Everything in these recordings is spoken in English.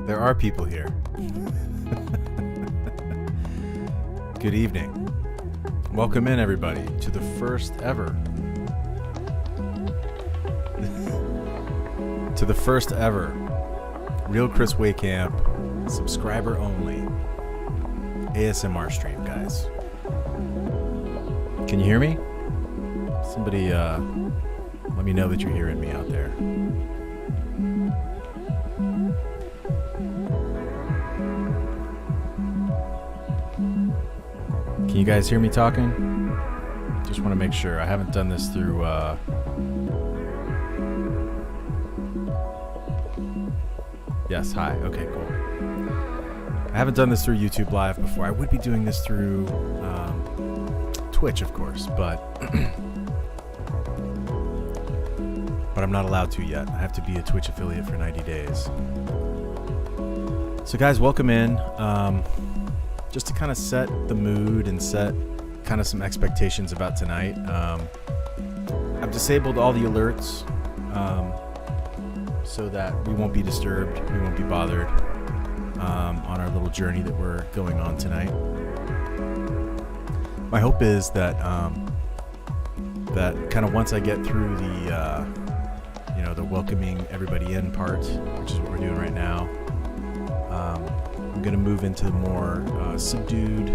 There are people here. Good evening. Welcome in, everybody, to the first ever Real Chris Waycamp subscriber only ASMR stream, guys. Can you hear me? Somebody let me know that you're hearing me out there. Can you guys hear me talking? Just want to make sure. I haven't done this through yes, hi. Okay, cool. I haven't done this through YouTube Live before. I would be doing this through Twitch, of course, but I'm not allowed to yet. I have to be a Twitch affiliate for 90 days. So guys, welcome in. Just to kind of set the mood and set kind of some expectations about tonight. I've disabled all the alerts so that we won't be disturbed, we won't be bothered on our little journey that we're going on tonight. My hope is that that kind of once I get through the the welcoming everybody in part, which is what we're doing right now, I'm going to move into more subdued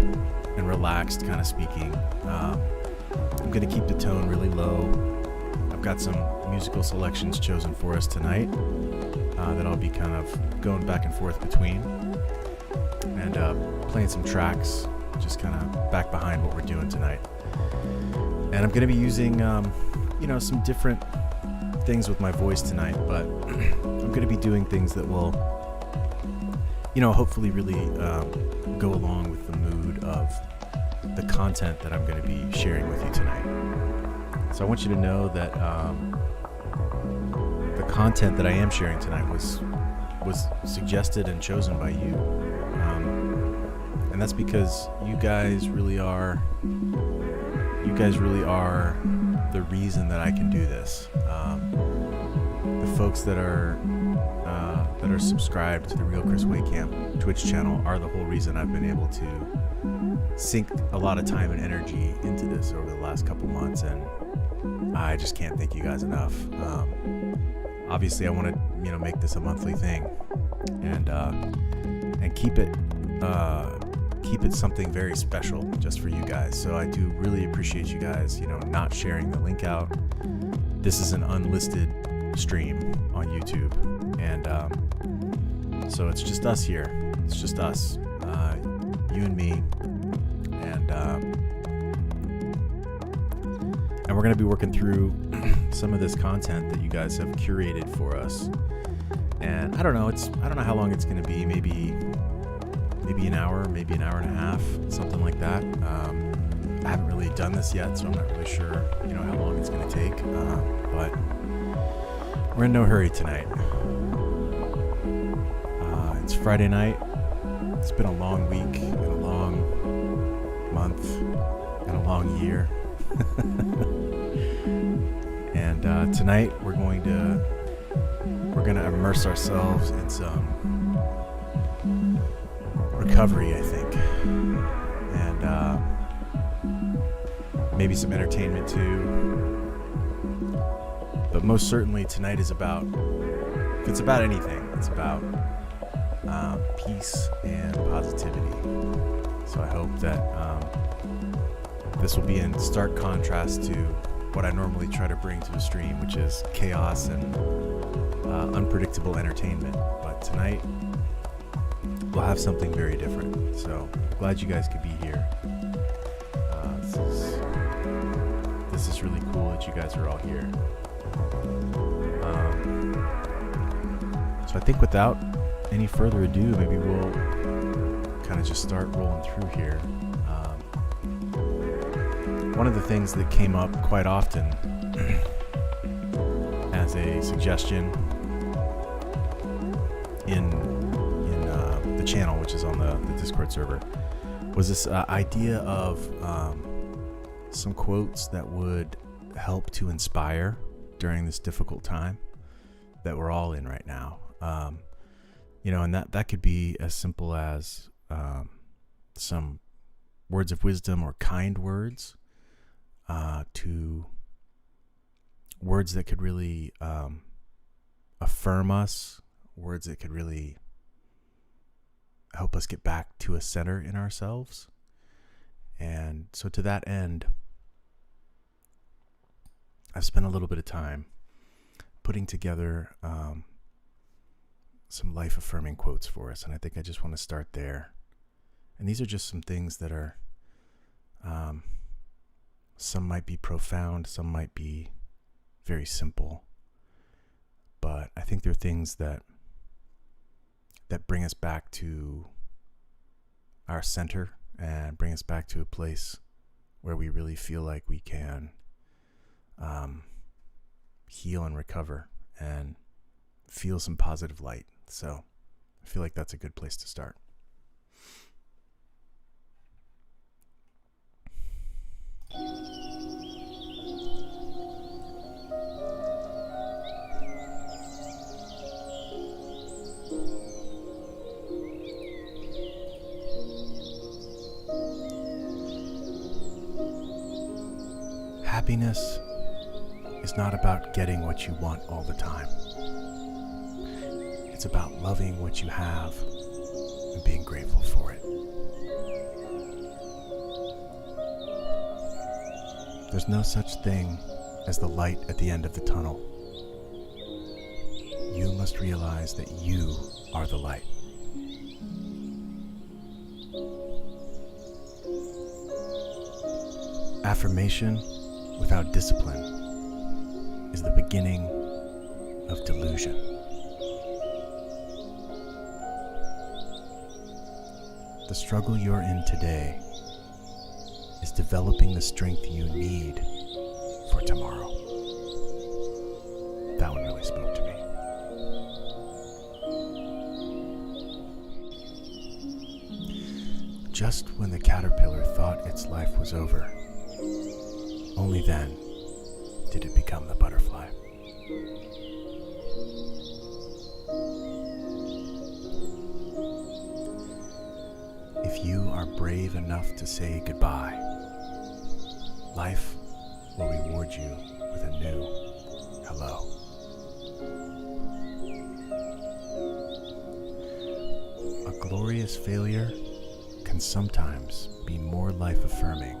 and relaxed kind of speaking. I'm going to keep the tone really low. I've got some musical selections chosen for us tonight that I'll be kind of going back and forth between and playing some tracks just kind of back behind what we're doing tonight. And I'm going to be using some different things with my voice tonight, but I'm going to be doing things that will hopefully really go along with the mood of the content that I'm going to be sharing with you tonight. So I want you to know that the content that I am sharing tonight was suggested and chosen by you, and that's because you guys really are the reason that I can do this. The folks that are subscribed to the Real Chris Waycamp Twitch channel are the whole reason I've been able to sink a lot of time and energy into this over the last couple months, and I just can't thank you guys enough. Obviously, I want to make this a monthly thing, and keep it something very special just for you guys. So I do really appreciate you guys, not sharing the link out. This is an unlisted stream on YouTube, and so it's just us here. It's just us, you and me, and we're going to be working through some of this content that you guys have curated for us. And I don't know how long it's going to be. Maybe an hour, maybe an hour and a half, something like that. I haven't really done this yet, so I'm not really sure, how long it's going to take. But we're in no hurry tonight. It's Friday night. It's been a long week and a long month and a long year. And tonight we're going to immerse ourselves in some recovery, I think, and maybe some entertainment too. But most certainly tonight is about, if it's about anything, it's about peace and positivity. So I hope that this will be in stark contrast to what I normally try to bring to a stream, which is chaos and unpredictable entertainment. But tonight we'll have something very different. So glad you guys could be here. This is really cool that you guys are all here. So I think without any further ado, maybe we'll kind of just start rolling through here. One of the things that came up quite often as a suggestion in the channel, which is on the Discord server, was this idea of some quotes that would help to inspire during this difficult time that we're all in right now. And that could be as simple as some words of wisdom or kind words, to words that could really affirm us, words that could really help us get back to a center in ourselves. And so to that end, I've spent a little bit of time putting together some life-affirming quotes for us, and I think I just want to start there. And these are just some things that are, some might be profound, some might be very simple, but I think they're things that bring us back to our center and bring us back to a place where we really feel like we can heal and recover and feel some positive light. So I feel like that's a good place to start. Happiness is not about getting what you want all the time. It's about loving what you have and being grateful for it. There's no such thing as the light at the end of the tunnel. You must realize that you are the light. Affirmation without discipline is the beginning of delusion. The struggle you're in today is developing the strength you need for tomorrow. That one really spoke to me. Just when the caterpillar thought its life was over, only then did it become the butterfly. If you are brave enough to say goodbye, life will reward you with a new hello. A glorious failure can sometimes be more life-affirming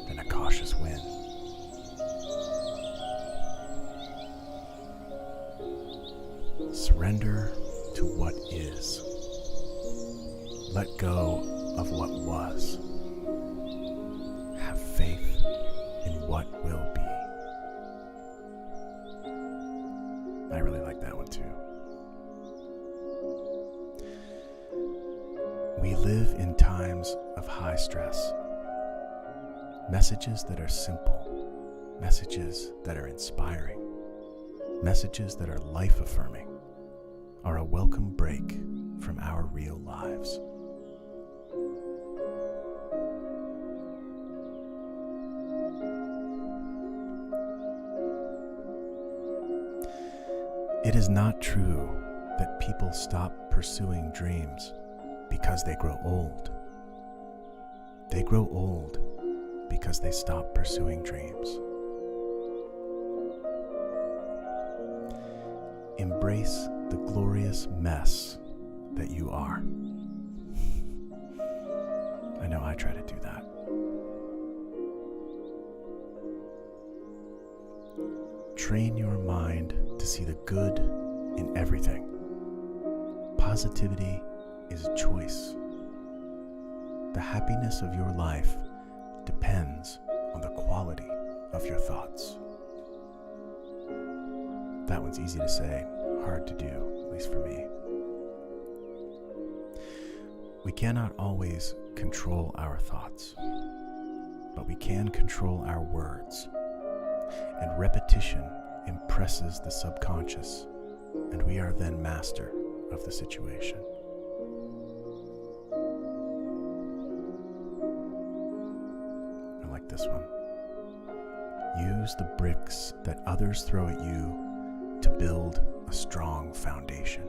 than a cautious win. Surrender to what is. Let go of what was. Have faith in what will be. I really like that one too. We live in times of high stress. Messages that are simple, messages that are inspiring, messages that are life-affirming are a welcome break from our real lives. It is not true that people stop pursuing dreams because they grow old. They grow old because they stop pursuing dreams. Embrace the glorious mess that you are. I know I try to do that. Train your mind to see the good in everything. Positivity is a choice. The happiness of your life depends on the quality of your thoughts. That one's easy to say, hard to do, at least for me. We cannot always control our thoughts, but we can control our words. And repetition impresses the subconscious, and we are then master of the situation. I like this one. Use the bricks that others throw at you to build a strong foundation.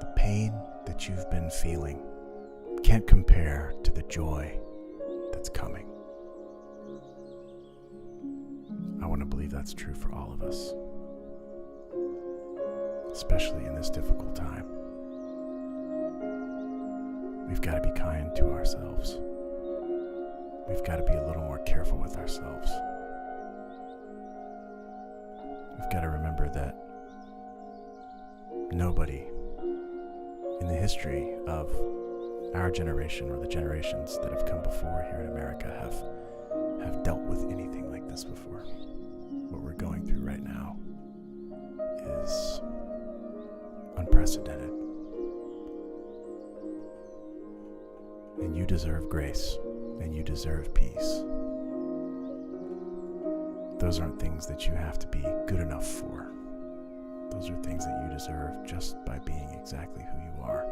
The pain that you've been feeling can't compare to the joy that's coming. I want to believe that's true for all of us, especially in this difficult time. We've got to be kind to ourselves. We've got to be a little more careful with ourselves. We've got to remember that nobody in the history of our generation or the generations that have come before here in America have dealt with anything like this before. What we're going through right now is unprecedented. And you deserve grace, and you deserve peace. Those aren't things that you have to be good enough for. Those are things that you deserve just by being exactly who you are.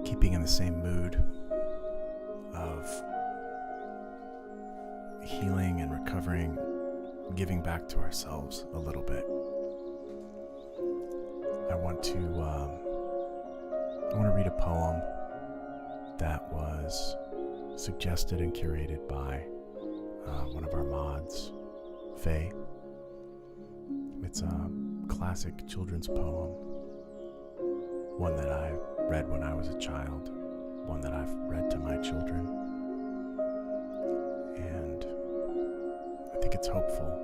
Keeping in the same mood of healing and recovering, giving back to ourselves a little bit. I want to read a poem that was suggested and curated by one of our mods, Faye. It's a classic children's poem, one that I read when I was a child, one that I've read to my children, and I think it's hopeful.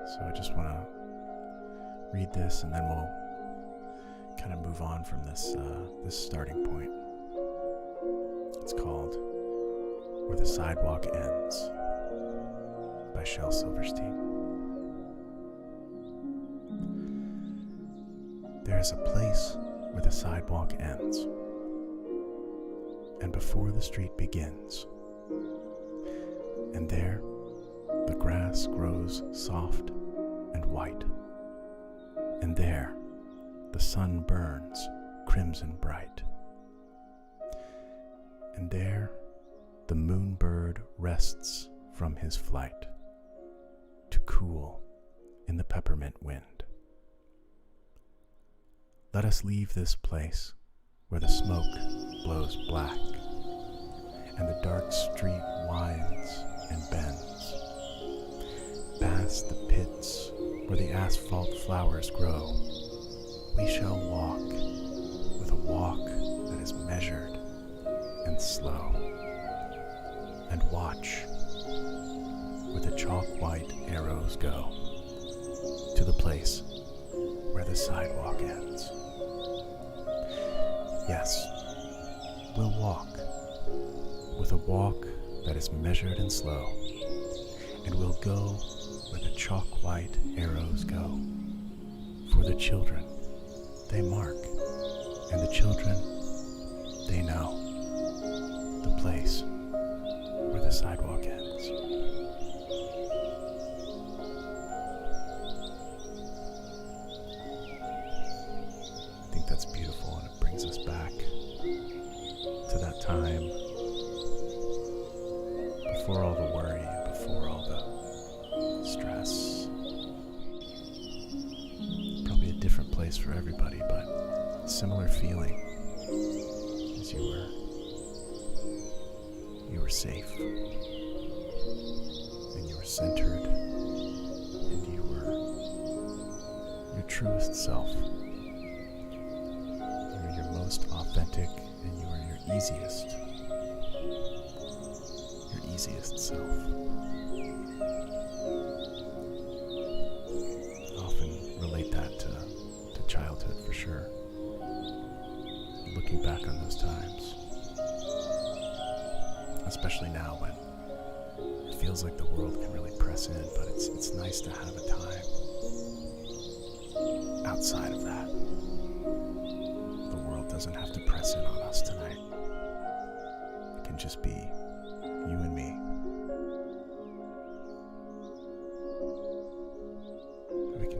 So I just want to read this, and then we'll kind of move on from this starting point. It's called Where the Sidewalk Ends by Shel Silverstein. There is a place where the sidewalk ends, and before the street begins. And there, the grass grows soft and white. And there, the sun burns crimson bright. And there, the moonbird rests from his flight to cool in the peppermint wind. Let us leave this place where the smoke blows black and the dark street winds and bends, past the pits where the asphalt flowers grow. We shall walk with a walk that is measured and slow, and watch where the chalk white arrows go to the place where the sidewalk ends. Yes, we'll walk with a walk that is measured and slow, and we'll go where the chalk white arrows go. For the children, they mark, and the children, they know the place where the sidewalk ends. I think that's beautiful, and it brings us back to that time before all the worry and before all the stress. Probably a different place for everybody, but similar feeling as you were safe, and you were centered, and you were your truest self. You were your most authentic, and you were your easiest self. I often relate that to childhood for sure. Looking back on those times, especially now when it feels like the world can really press in, but it's nice to have a time outside of that. The world doesn't have to press in on us tonight. It can just be you and me. We can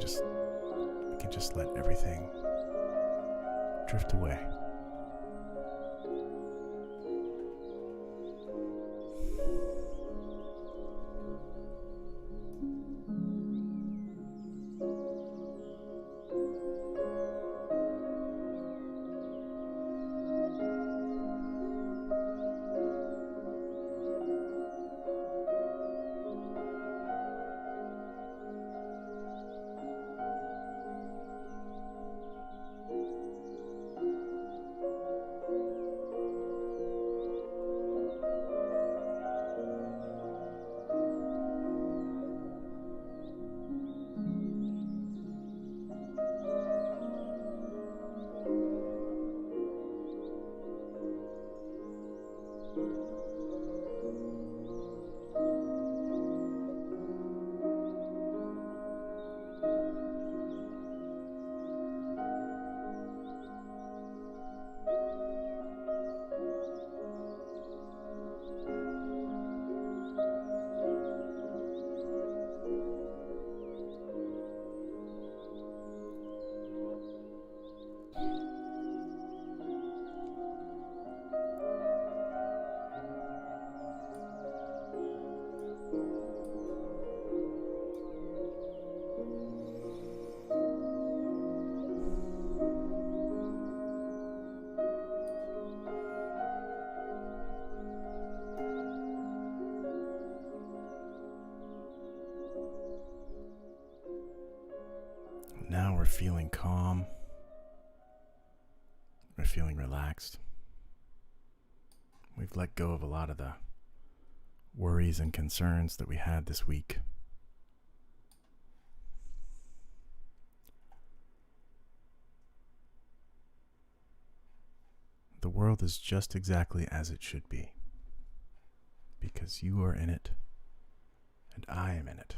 just let everything drift away. Now we're feeling calm. We're feeling relaxed. We've let go of a lot of the worries and concerns that we had this week. world is just exactly as it should be. Because you are in it, and I am in it.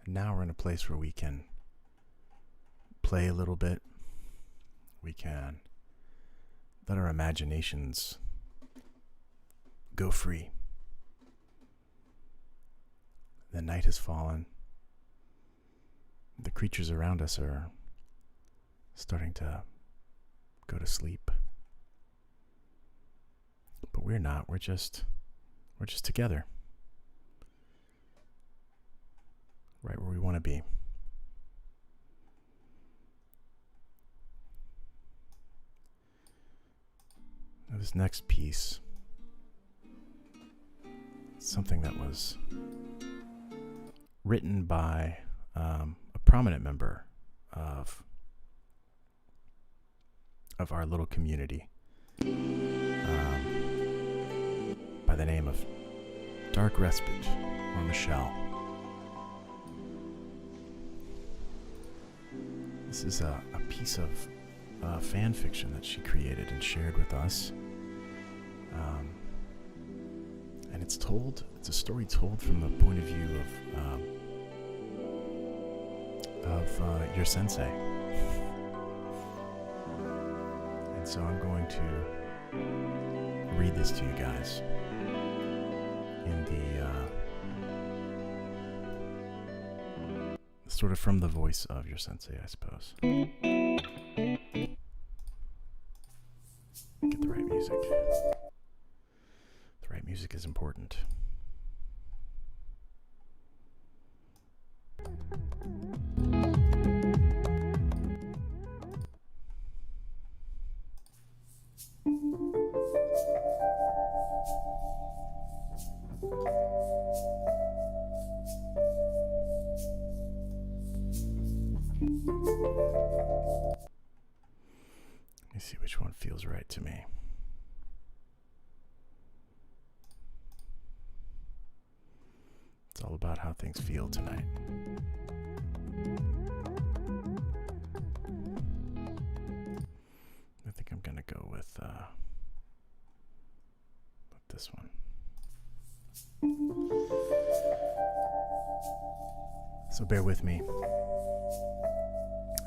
And now we're in a place where we can play a little bit. We can let our imaginations go free. The night has fallen. The creatures around us are starting to go to sleep. But we're not. We're just together. Right where we want to be. Now this next piece, something that was written by a prominent member of our little community, by the name of Dark Respite, or Michelle. This is a piece of fan fiction that she created and shared with us. And it's a story told from the point of view of your sensei. And so I'm going to read this to you guys in the sort of from the voice of your sensei, I suppose. Get the right music. The right music is important. Let me see which one feels right to me. It's all about how things feel tonight. I think I'm gonna go with this one. So bear with me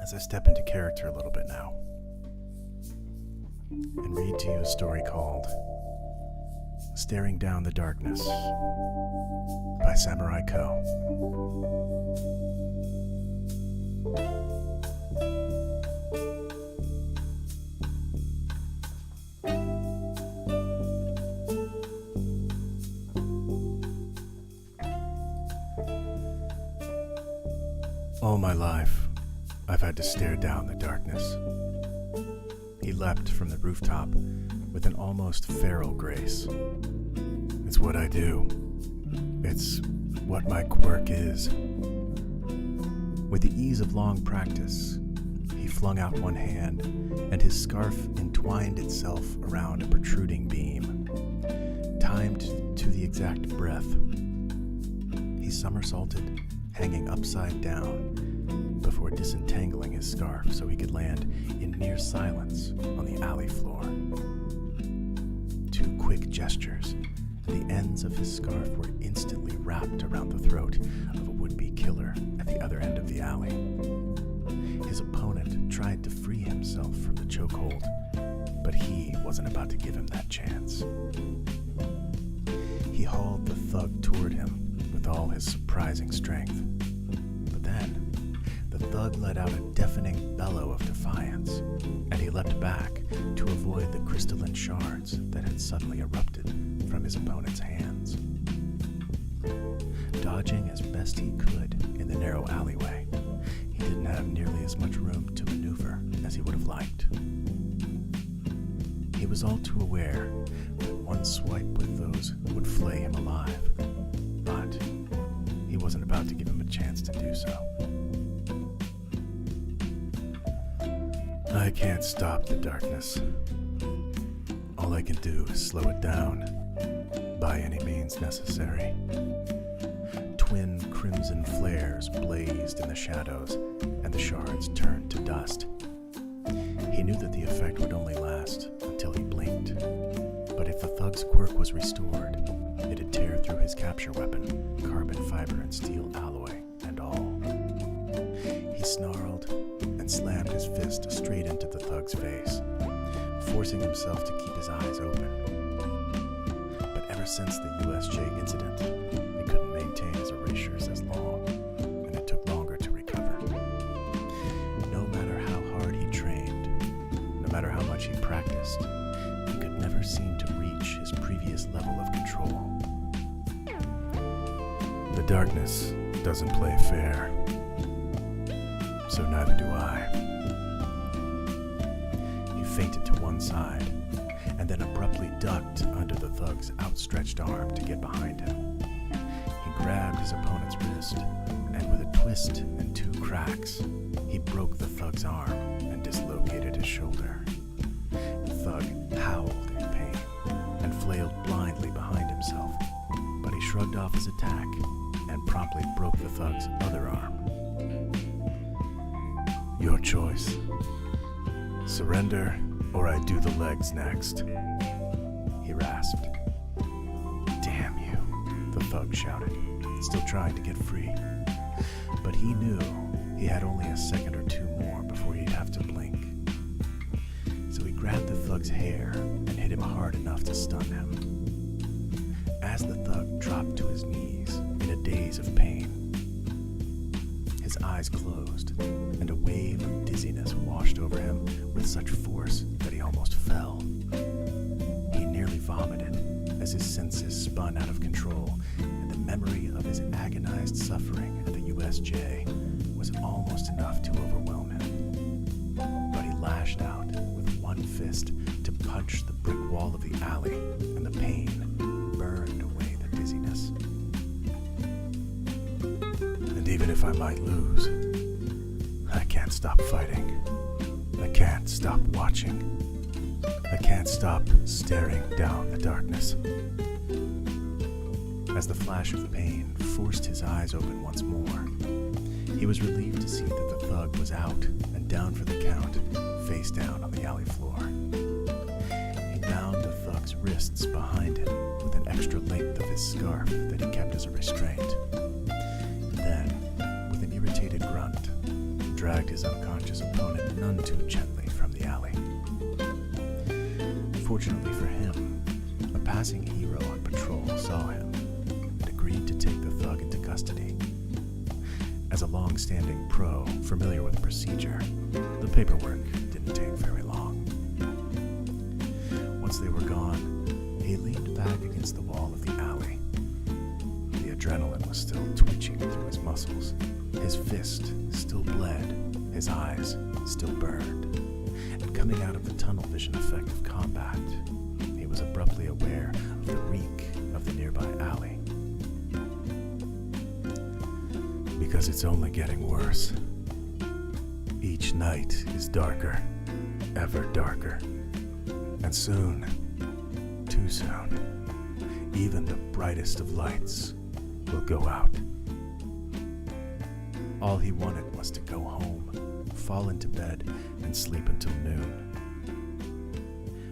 as I step into character a little bit now and read to you a story called Staring Down the Darkness by Samurai Ko. All my life, I've had to stare down the darkness. He leapt from the rooftop with an almost feral grace. It's what I do. It's what my quirk is. With the ease of long practice, he flung out one hand, and his scarf entwined itself around a protruding beam. Timed to the exact breath, he somersaulted, hanging upside down, before disentangling his scarf so he could land in near silence on the alley floor. 2 quick gestures, and the ends of his scarf were instantly wrapped around the throat of a would-be killer at the other end of the alley. His opponent tried to free himself from the chokehold, but he wasn't about to give him that chance. He hauled the thug toward him with all his surprising strength. But then, the thug let out a deafening bellow of defiance, and he leapt back to avoid the crystalline shards that had suddenly erupted from his opponent's hands. Dodging as best he could in the narrow alleyway, he didn't have nearly as much room to maneuver as he would have liked. He was all too aware that one swipe with those would flay him alive, but he wasn't about to give him a chance to do so. I can't stop the darkness. All I can do is slow it down, by any means necessary. Twin crimson flares blazed in the shadows, and the shards turned to dust. He He knew that the effect would only last until he blinked, but if the thug's quirk was restored, it'd tear through his capture weapon, carbon fiber and steel alloy and all. He snarled and slammed his fist straight into the thug's face, forcing himself to keep his eyes open. But ever since the USJ incident, he couldn't maintain his erasures as long, and it took longer to recover. No matter how hard he trained, no matter how much he practiced, he could never seem to reach his previous level of control. The darkness doesn't play fair, so neither do I. He fainted to one side, and then abruptly ducked under the thug's outstretched arm to get behind him. He grabbed his opponent's wrist, and with a twist and two cracks, he broke the thug's arm and dislocated his shoulder. The thug howled in pain and flailed blindly behind himself, but he shrugged off his attack and promptly broke the thug's other arm. Your choice. Surrender, or I do the legs next, he rasped. Damn you, the thug shouted, still trying to get free. But he knew he had only a second or two more before he'd have to blink. So he grabbed the thug's hair and hit him hard enough to stun him. As the thug dropped to his knees in a daze of pain, his eyes closed, and a wave of dizziness washed over him with such force that he almost fell. He nearly vomited as his senses spun out of control, and the memory of his agonized suffering at the USJ was almost enough to overwhelm him. But he lashed out with one fist to punch the brick wall of the alley, and the pain burned away the dizziness. And even if I might lose, I can't stop fighting. I can't stop watching. I can't stop staring down the darkness. As the flash of pain forced his eyes open once more, he was relieved to see that the thug was out and down for the count, face down on the alley floor. He bound the thug's wrists behind him with an extra length of his scarf that he kept as a restraint. Then, with an irritated grunt, dragged his unconscious opponent none too gently from the alley. Fortunately for him, a passing hero on patrol saw him and agreed to take the thug into custody. As a long-standing pro familiar with the procedure, the paperwork didn't take very long. Once they were gone, he leaned back against the wall of the alley. The adrenaline was still twitching through his muscles. His fist still bled, his eyes still burned, and coming out of the tunnel vision effect of combat, he was abruptly aware of the reek of the nearby alley. Because it's only getting worse. Each night is darker, ever darker, and soon, too soon, even the brightest of lights will go out. All he wanted was to go home, fall into bed, and sleep until noon.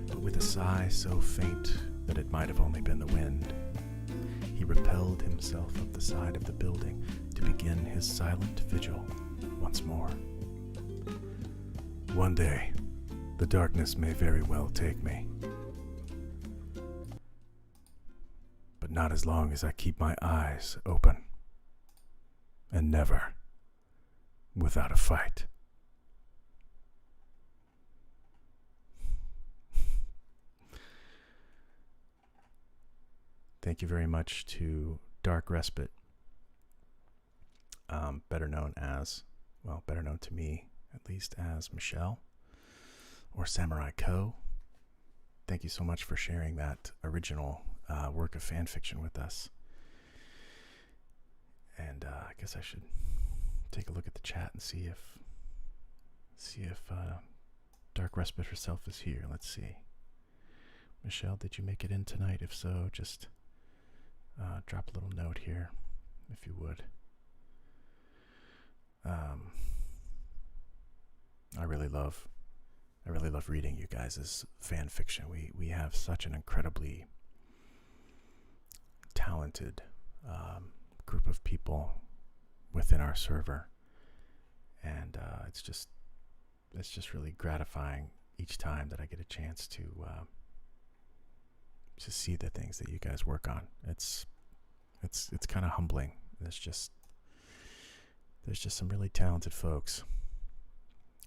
But with a sigh so faint that it might have only been the wind, he repelled himself up the side of the building to begin his silent vigil once more. One day, the darkness may very well take me. But not as long as I keep my eyes open. And never without a fight. Thank you very much to Dark Respite, better known to me, at least, as Michelle, or Samurai Co. Thank you so much for sharing that original work of fan fiction with us. And I guess I should take a look at the chat and see if Dark Respite herself is here. Let's see. Michelle, did you make it in tonight? If so, just drop a little note here, if you would. I I really love reading you guys' fan fiction. We have such an incredibly talented group of people within our server, and it's just really gratifying each time that I get a chance to see the things that you guys work on. It's kind of humbling. There's just some really talented folks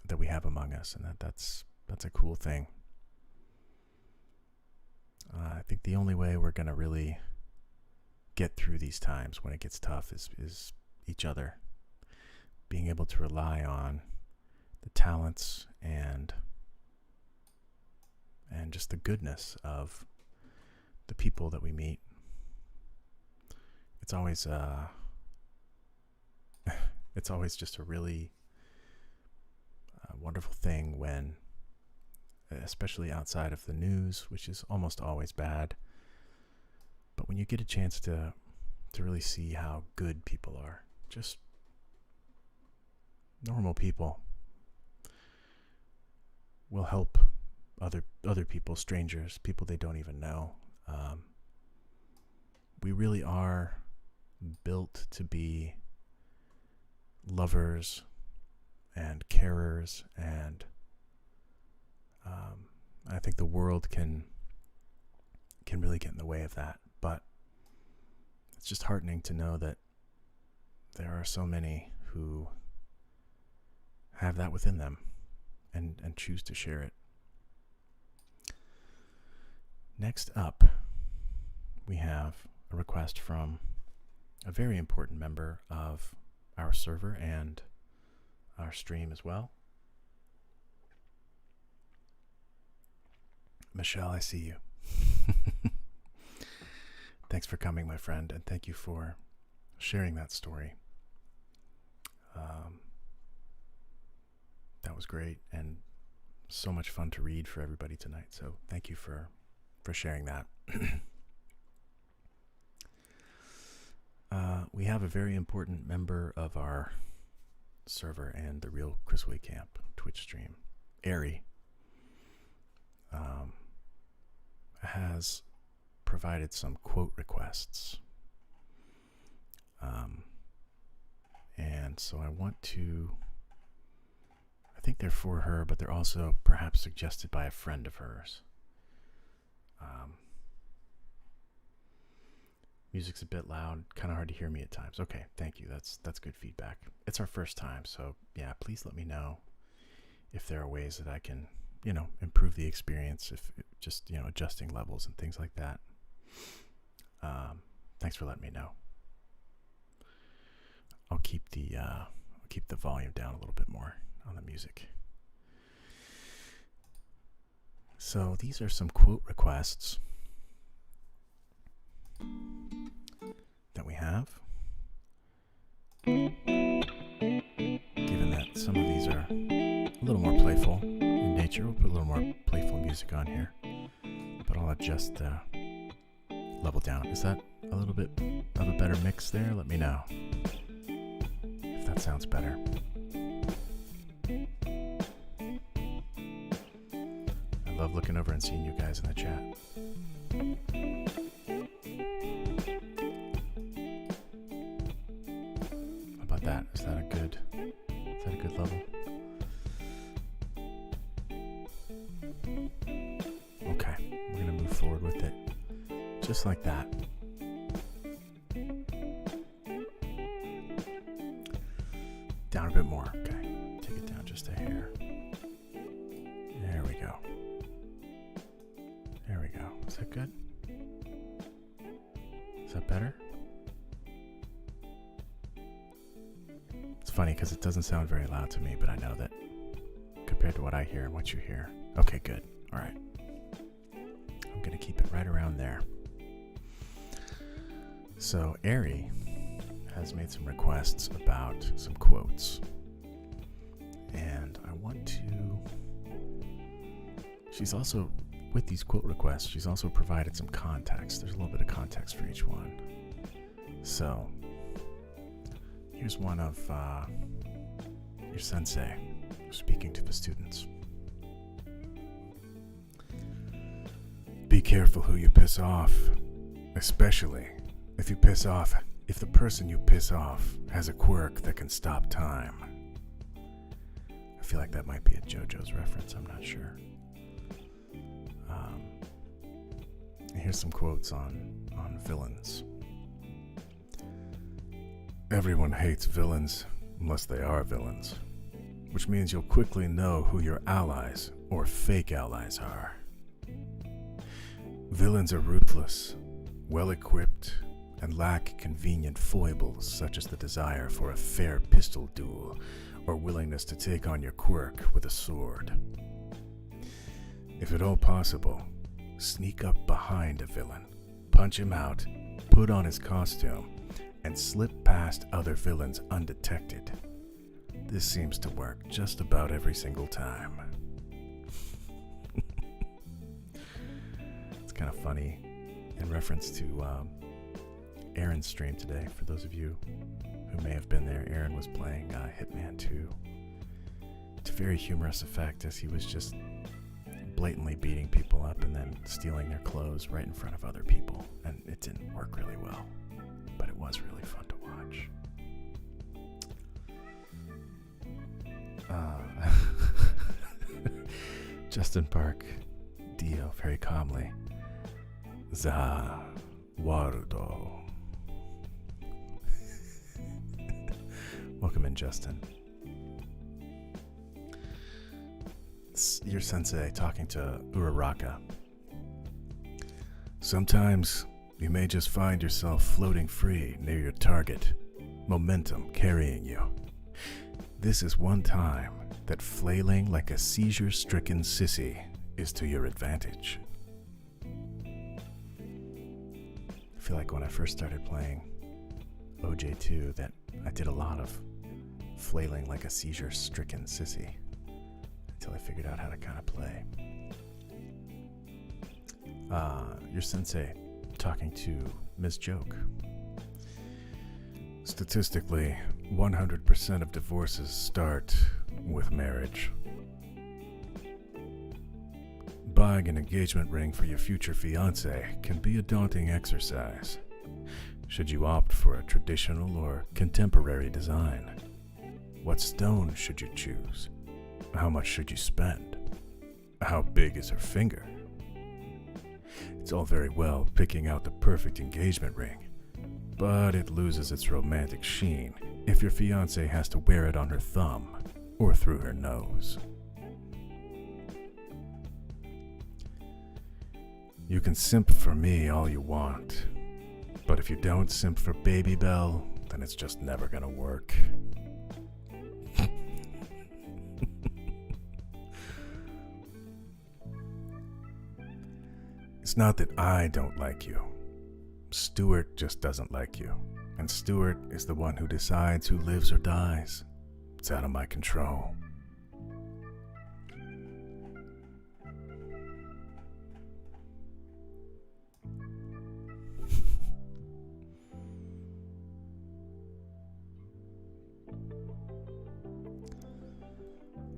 that we have among us, and that's a cool thing. I think the only way we're gonna really get through these times when it gets tough is each other, being able to rely on the talents and just the goodness of the people that we meet. It's always just a really wonderful thing when, especially outside of the news, which is almost always bad, but when you get a chance to really see how good people are, just normal people, will help other people, strangers, people they don't even know. We really are built to be lovers and carers, and I think the world can really get in the way of that. But it's just heartening to know that there are so many who have that within them and choose to share it. Next up, we have a request from a very important member of our server and our stream as well. Michelle, I see you. Thanks for coming, my friend, and thank you for sharing that story. That was great and so much fun to read for everybody tonight. So thank you for sharing that. We have a very important member of our server and the Real Chris Way Camp Twitch stream, Ari, has provided some quote requests. And so I think they're for her, but they're also perhaps suggested by a friend of hers. Music's a bit loud, kind of hard to hear me at times. Okay, thank you. That's good feedback. It's our first time, so yeah, please let me know if there are ways that I can, improve the experience, if just, adjusting levels and things like that. Thanks for letting me know. I'll keep the volume down a little bit more on the music. So these are some quote requests that we have. Given that some of these are a little more playful in nature, we'll put a little more playful music on here. But I'll adjust the level down. Is that a little bit of a better mix there? Let me know if that sounds better. I love looking over and seeing you guys in the chat. How about that? Is that a good level? Okay, we're gonna move forward with it just like that. Down a bit more. Okay, take it down just a hair. There we go. There we go. Is that good? Is that better? It's funny because it doesn't sound very loud to me, but I know that compared to what I hear and what you hear. Okay, good. All right. I'm going to keep it right around there. So, Ari has made some requests about some quotes. And I want to... She's also, with these quote requests, she's also provided some context. There's a little bit of context for each one. So, here's one of your sensei speaking to the students. Be careful who you piss off, especially if the person you piss off has a quirk that can stop time. I feel like that might be a JoJo's reference, I'm not sure. Here's some quotes on villains. Everyone hates villains unless they are villains, which means you'll quickly know who your allies or fake allies are. Villains are ruthless, well-equipped, and lack convenient foibles such as the desire for a fair pistol duel or willingness to take on your quirk with a sword. If at all possible, sneak up behind a villain, punch him out, put on his costume, and slip past other villains undetected. This seems to work just about every single time. It's kind of funny in reference to Aaron's stream today. For those of you who may have been there, Aaron was playing Hitman 2 to very humorous effect as he was just blatantly beating people up and then stealing their clothes right in front of other people. And it didn't work really well, but it was really fun to watch. Justin Park, Dio, very calmly. Za Warudo. Welcome in, Justin. It's your sensei talking to Uraraka. Sometimes you may just find yourself floating free near your target, momentum carrying you. This is one time that flailing like a seizure-stricken sissy is to your advantage. I feel like when I first started playing OJ2 that I did a lot of flailing like a seizure-stricken sissy until I figured out how to kind of play. Your sensei talking to Ms. Joke. Statistically, 100% of divorces start with marriage. Buying an engagement ring for your future fiance can be a daunting exercise. Should you opt for a traditional or contemporary design? What stone should you choose? How much should you spend? How big is her finger? It's all very well picking out the perfect engagement ring, but it loses its romantic sheen if your fiancé has to wear it on her thumb or through her nose. You can simp for me all you want, but if you don't simp for Baby Bell, then it's just never gonna work. It's not that I don't like you. Stuart just doesn't like you. And Stuart is the one who decides who lives or dies. It's out of my control.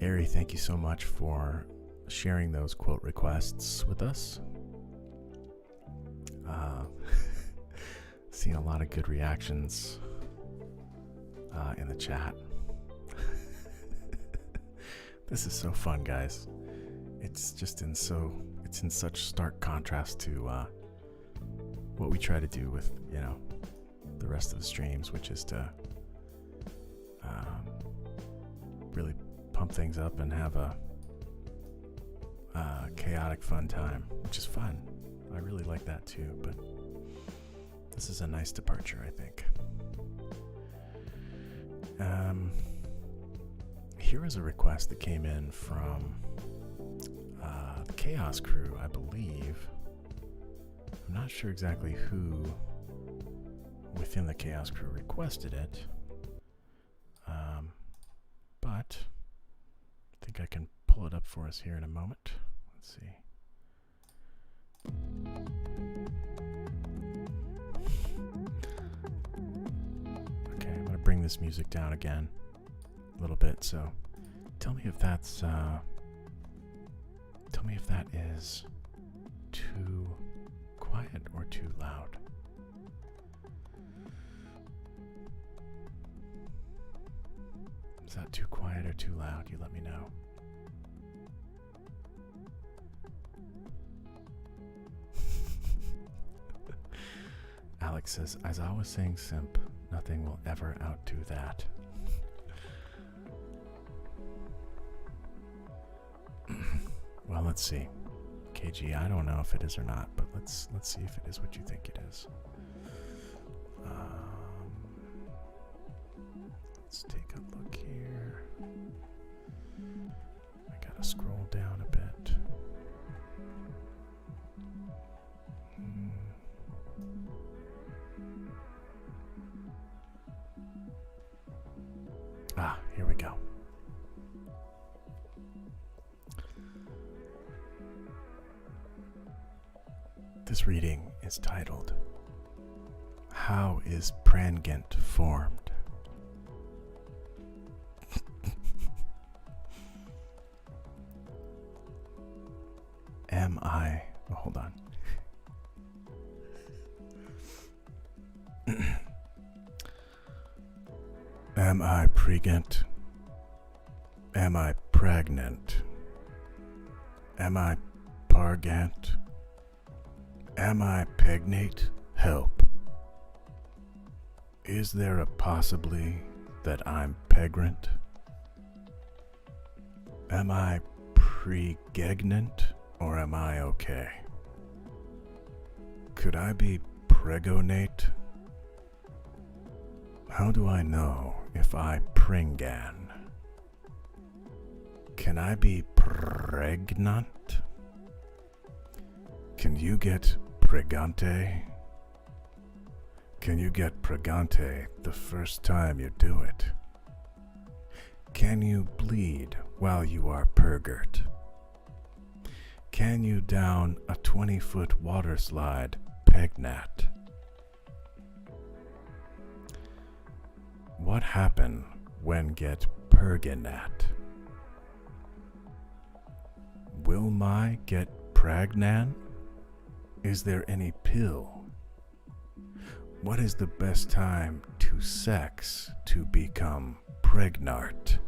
Ari, thank you so much for sharing those quote requests with us. Seeing a lot of good reactions in the chat. This is so fun, guys. It's in such stark contrast to what we try to do with, the rest of the streams, which is to really pump things up and have a chaotic fun time, which is fun. I really like that too, but this is a nice departure, I think. Here is a request that came in from the Chaos Crew, I believe. I'm not sure exactly who within the Chaos Crew requested it, but I think I can pull it up for us here in a moment. Let's see. Okay, I'm gonna bring this music down again a little bit, so tell me if that is too quiet or too loud? Is that too quiet or too loud? You let me know. Alex says, as I was saying, simp, nothing will ever outdo that. Well, let's see. KG, I don't know if it is or not, but let's see if it is what you think it is. Let's take a look here. I gotta scroll down a bit. Here we go. This reading is titled, How is Prangent Formed? Hold on. Am I pregent? Am I pregnant? Am I pargant? Am I pegnate? Help. Is there a possibly that I'm pegrant? Am I pregnant or am I okay? Could I be pregonate? How do I know if I pringan? Can I be pregnant? Can you get pregante? Can you get pregante the first time you do it? Can you bleed while you are purgert? Can you down a 20-foot water slide pegnat? What happen when get purganat? Will my get pragnan? Is there any pill? What is the best time to sex to become pregnant?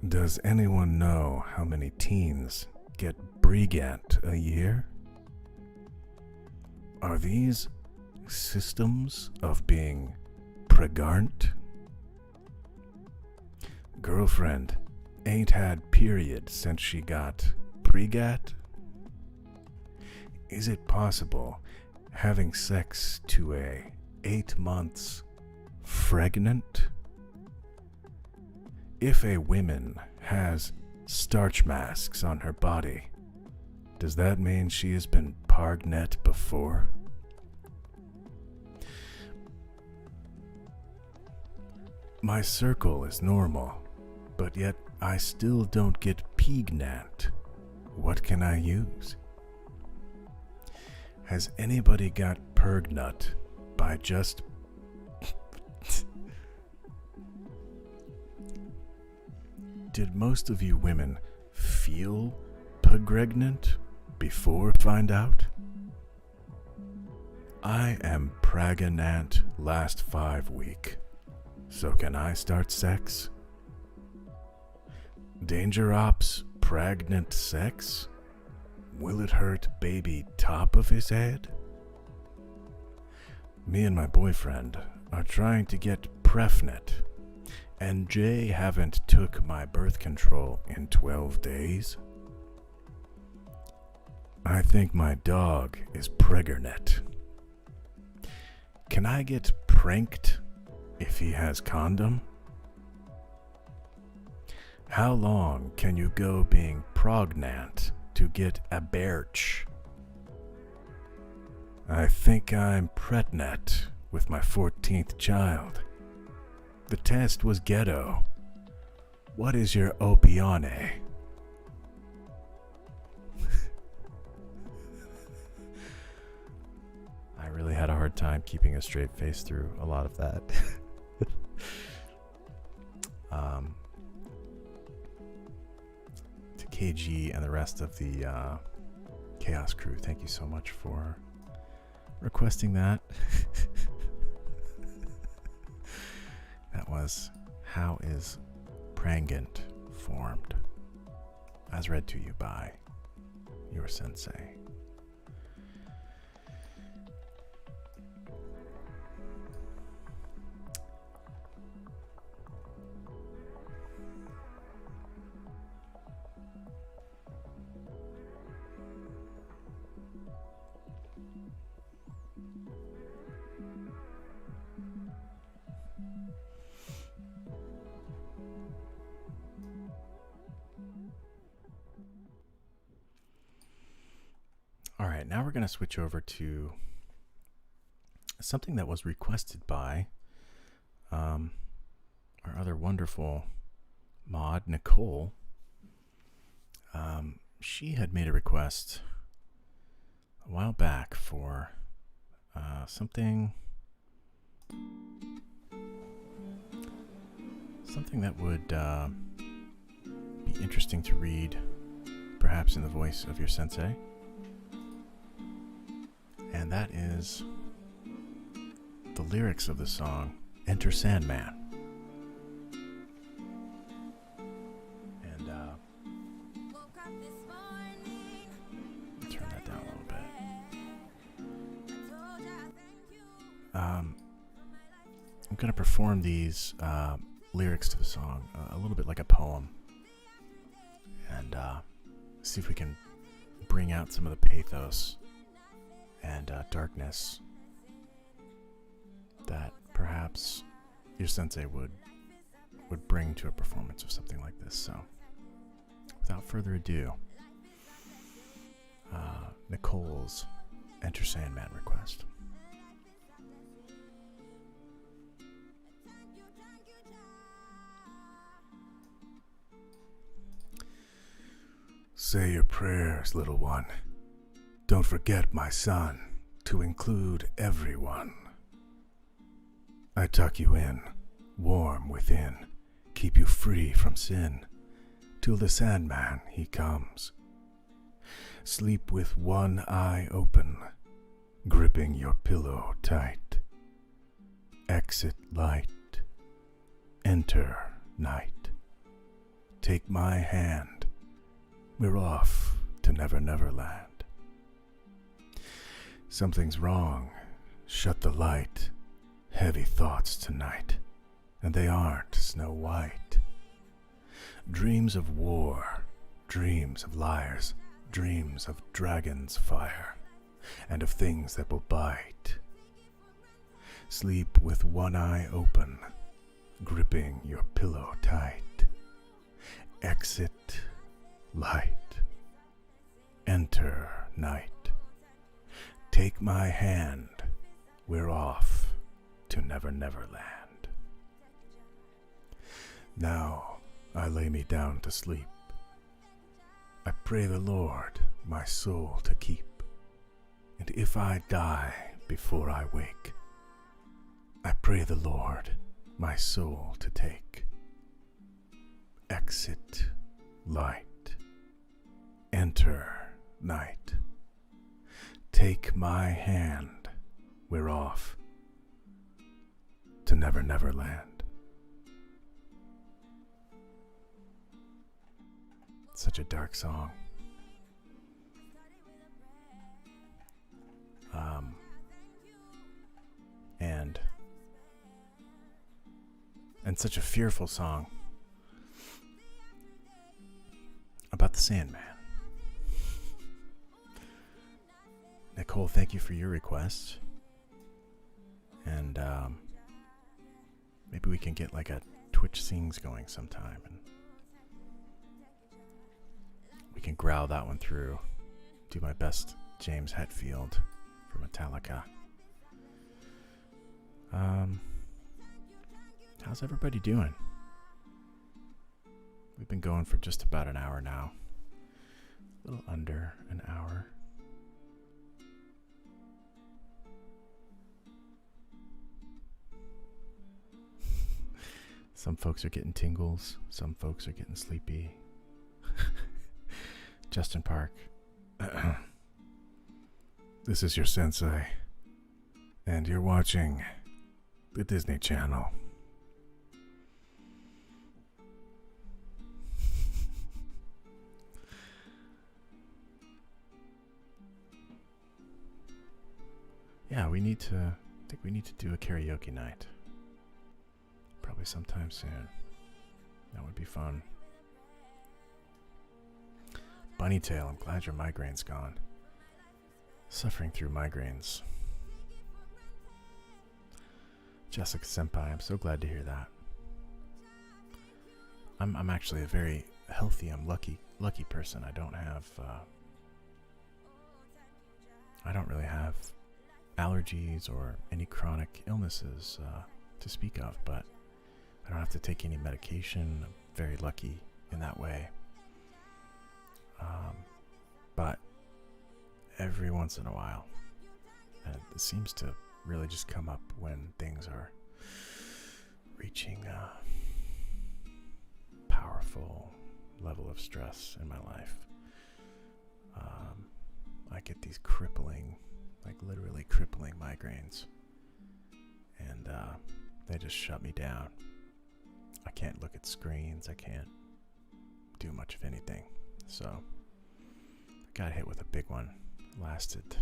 Does anyone know how many teens get brigant a year? Are these systems of being pregnant? Girlfriend ain't had period since she got pregat? Is it possible having sex to a 8 months pregnant? If a woman has starch masks on her body, does that mean she has been pargnet before? My circle is normal, but yet I still don't get pegnant. What can I use? Has anybody got purgnut by just Did most of you women feel pregnant before find out? I am pregnant last 5 week, so can I start sex? Danger ops pregnant sex? Will it hurt baby top of his head? Me and my boyfriend are trying to get prefnet, and Jay haven't took my birth control in 12 days. I think my dog is pregnant. Can I get pranked if he has condom? How long can you go being pregnant to get a birch? I think I'm pregnant with my 14th child. The test was ghetto. What is your opione? time keeping a straight face through a lot of that. To KG and the rest of the Chaos crew, thank you so much for requesting that. That was How is Prangant Formed, as read to you by your sensei. All right, now we're going to switch over to something that was requested by our other wonderful mod, Nicole. She had made a request a while back for something that would be interesting to read, perhaps in the voice of your sensei. And that is the lyrics of the song Enter Sandman. And turn that down a little bit. I'm going to perform these lyrics to the song a little bit like a poem, and see if we can bring out some of the pathos and darkness that perhaps your sensei would bring to a performance of something like this. So, without further ado, Nicole's Enter Sandman request. Say your prayers, little one. Don't forget, my son, to include everyone. I tuck you in, warm within, keep you free from sin, till the Sandman he comes. Sleep with one eye open, gripping your pillow tight. Exit light, enter night. Take my hand, we're off to Never Never Land. Something's wrong, shut the light, heavy thoughts tonight, and they aren't Snow White. Dreams of war, dreams of liars, dreams of dragons' fire, and of things that will bite. Sleep with one eye open, gripping your pillow tight. Exit light, enter night. Take my hand, we're off to Never Never Land. Now I lay me down to sleep. I pray the Lord my soul to keep, and if I die before I wake, I pray the Lord my soul to take. Exit light, enter night. Take my hand, we're off to Never Never Land. Such a dark song. And such a fearful song about the Sandman. Nicole, thank you for your request. And maybe we can get like a Twitch Sings going sometime, and we can growl that one through. Do my best James Hetfield for Metallica. How's everybody doing? We've been going for just about an hour now. A little under an hour. Some folks are getting tingles. Some folks are getting sleepy. Justin Park. This is your sensei. And you're watching the Disney Channel. Yeah, I think we need to do a karaoke night. Probably sometime soon. That would be fun. Bunnytail, I'm glad your migraine's gone. Suffering through migraines. Jessica Senpai, I'm so glad to hear that. I'm actually a very healthy, I'm lucky person. I don't really have allergies or any chronic illnesses to speak of, but I don't have to take any medication. I'm very lucky in that way. But every once in a while, and it seems to really just come up when things are reaching a powerful level of stress in my life. I get these crippling, like literally crippling migraines, and they just shut me down. I can't look at screens. I can't do much of anything. So I got hit with a big one. Lasted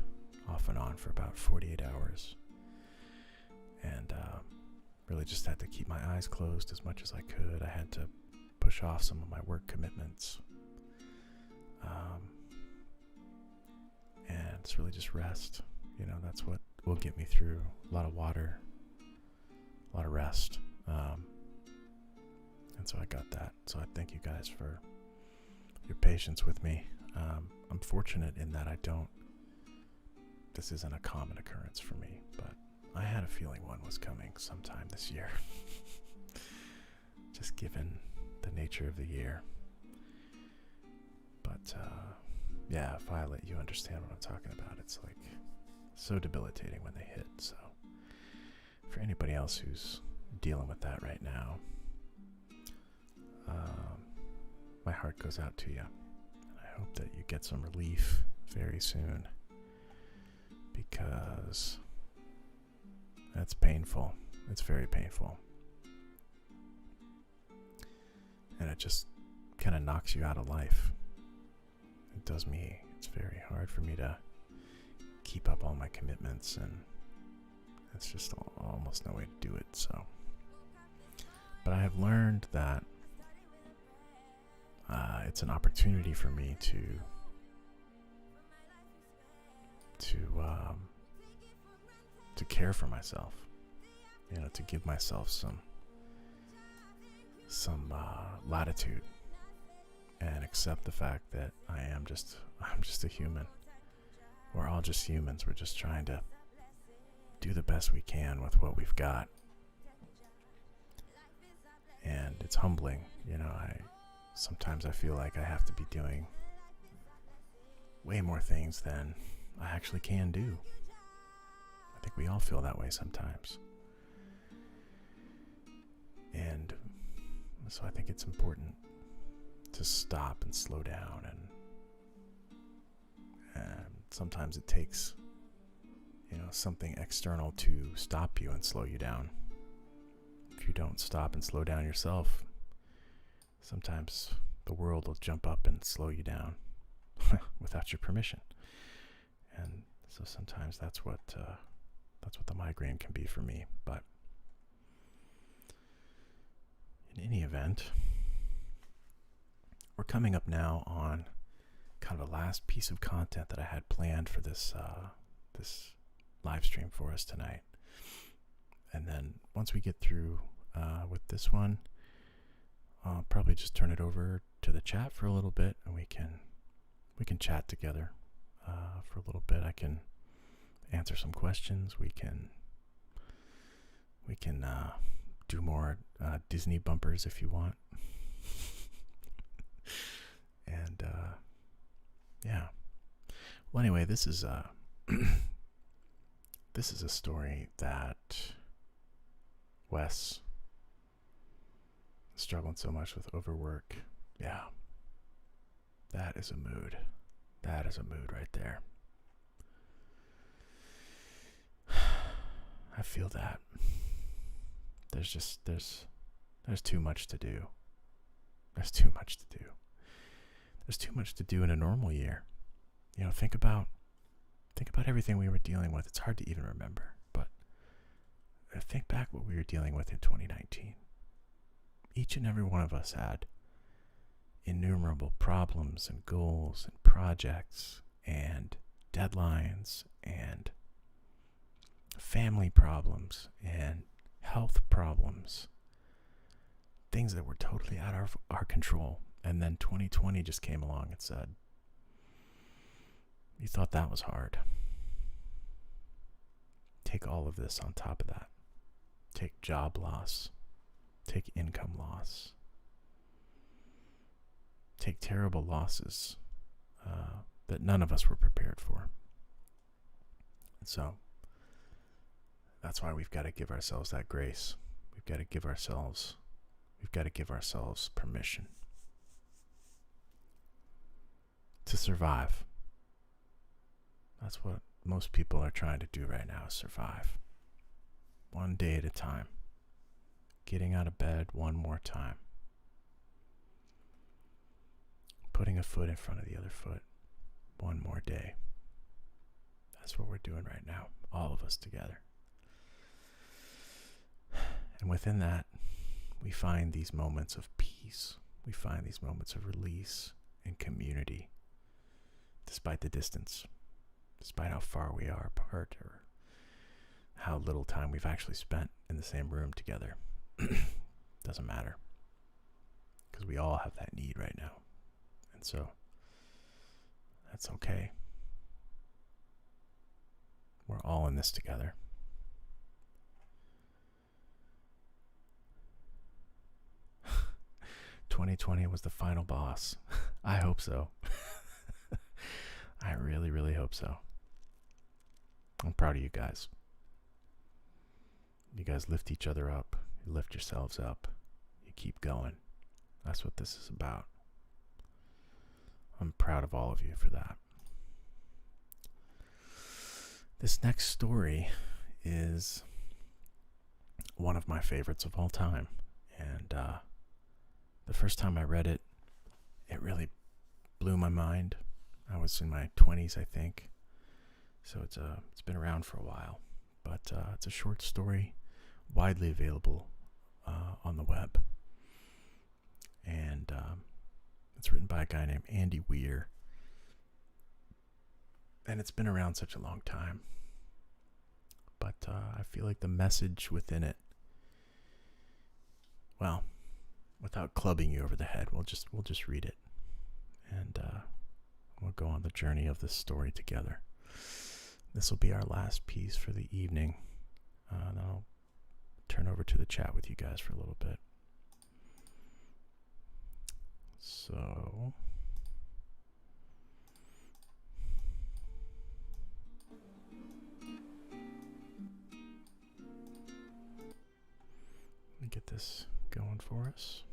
off and on for about 48 hours. And really just had to keep my eyes closed as much as I could. I had to push off some of my work commitments. And it's really just rest. You know, that's what will get me through. A lot of water, a lot of rest. And so I got that. So I thank you guys for your patience with me. I'm fortunate in that this isn't a common occurrence for me, but I had a feeling one was coming sometime this year. Just given the nature of the year. But yeah, if I let you understand what I'm talking about, it's like so debilitating when they hit. So for anybody else who's dealing with that right now, my heart goes out to you. And I hope that you get some relief very soon, because that's painful. It's very painful. And it just kind of knocks you out of life. It does me. It's very hard for me to keep up all my commitments, and it's just almost no way to do it. So, but I have learned that it's an opportunity for me to care for myself, you know, to give myself some latitude and accept the fact that I'm just a human. We're all just humans. We're just trying to do the best we can with what we've got. And it's humbling, you know. Sometimes I feel like I have to be doing way more things than I actually can do. I think we all feel that way sometimes. And so I think it's important to stop and slow down, and sometimes it takes, you know, something external to stop you and slow you down. If you don't stop and slow down yourself, sometimes the world will jump up and slow you down without your permission. And so sometimes that's what the migraine can be for me. But in any event, we're coming up now on kind of a last piece of content that I had planned for this live stream for us tonight. And then once we get through with this one, I'll probably just turn it over to the chat for a little bit, and we can chat together for a little bit. I can answer some questions. We can do more Disney bumpers if you want. And yeah. Well, anyway, this is a story that Wes Struggling so much with overwork. Yeah. That is a mood. That is a mood right there. I feel that. There's too much to do. There's too much to do. There's too much to do in a normal year. You know, think about everything we were dealing with. It's hard to even remember, but think back what we were dealing with in 2019. Each and every one of us had innumerable problems and goals and projects and deadlines and family problems and health problems, things that were totally out of our control. And then 2020 just came along and said, you thought that was hard. Take all of this on top of that. Take job loss. Take income loss. Take terrible losses that none of us were prepared for. And so that's why we've got to give ourselves that grace. We've got to give ourselves permission to survive. That's what most people are trying to do right now, is survive. One day at a time. Getting out of bed one more time. Putting a foot in front of the other foot. One more day. That's what we're doing right now. All of us together. And within that, we find these moments of peace. We find these moments of release and community. Despite the distance. Despite how far we are apart, or how little time we've actually spent in the same room together. Doesn't matter. Because we all have that need right now. And so, that's okay. We're all in this together. "2020 was the final boss." I hope so. I really, really hope so. I'm proud of you guys. You guys lift each other up. You lift yourselves up. You keep going. That's what this is about. I'm proud of all of you for that. This next story is one of my favorites of all time. And the first time I read it, it really blew my mind. I was in my 20s, I think. So it's been around for a while. But it's a short story, widely available on the web. And it's written by a guy named Andy Weir. And it's been around such a long time. But I feel like the message within it, well, without clubbing you over the head, we'll just read it. And we'll go on the journey of this story together. This will be our last piece for the evening. And I'll turn over to the chat with you guys for a little bit. So, let me get this going for us.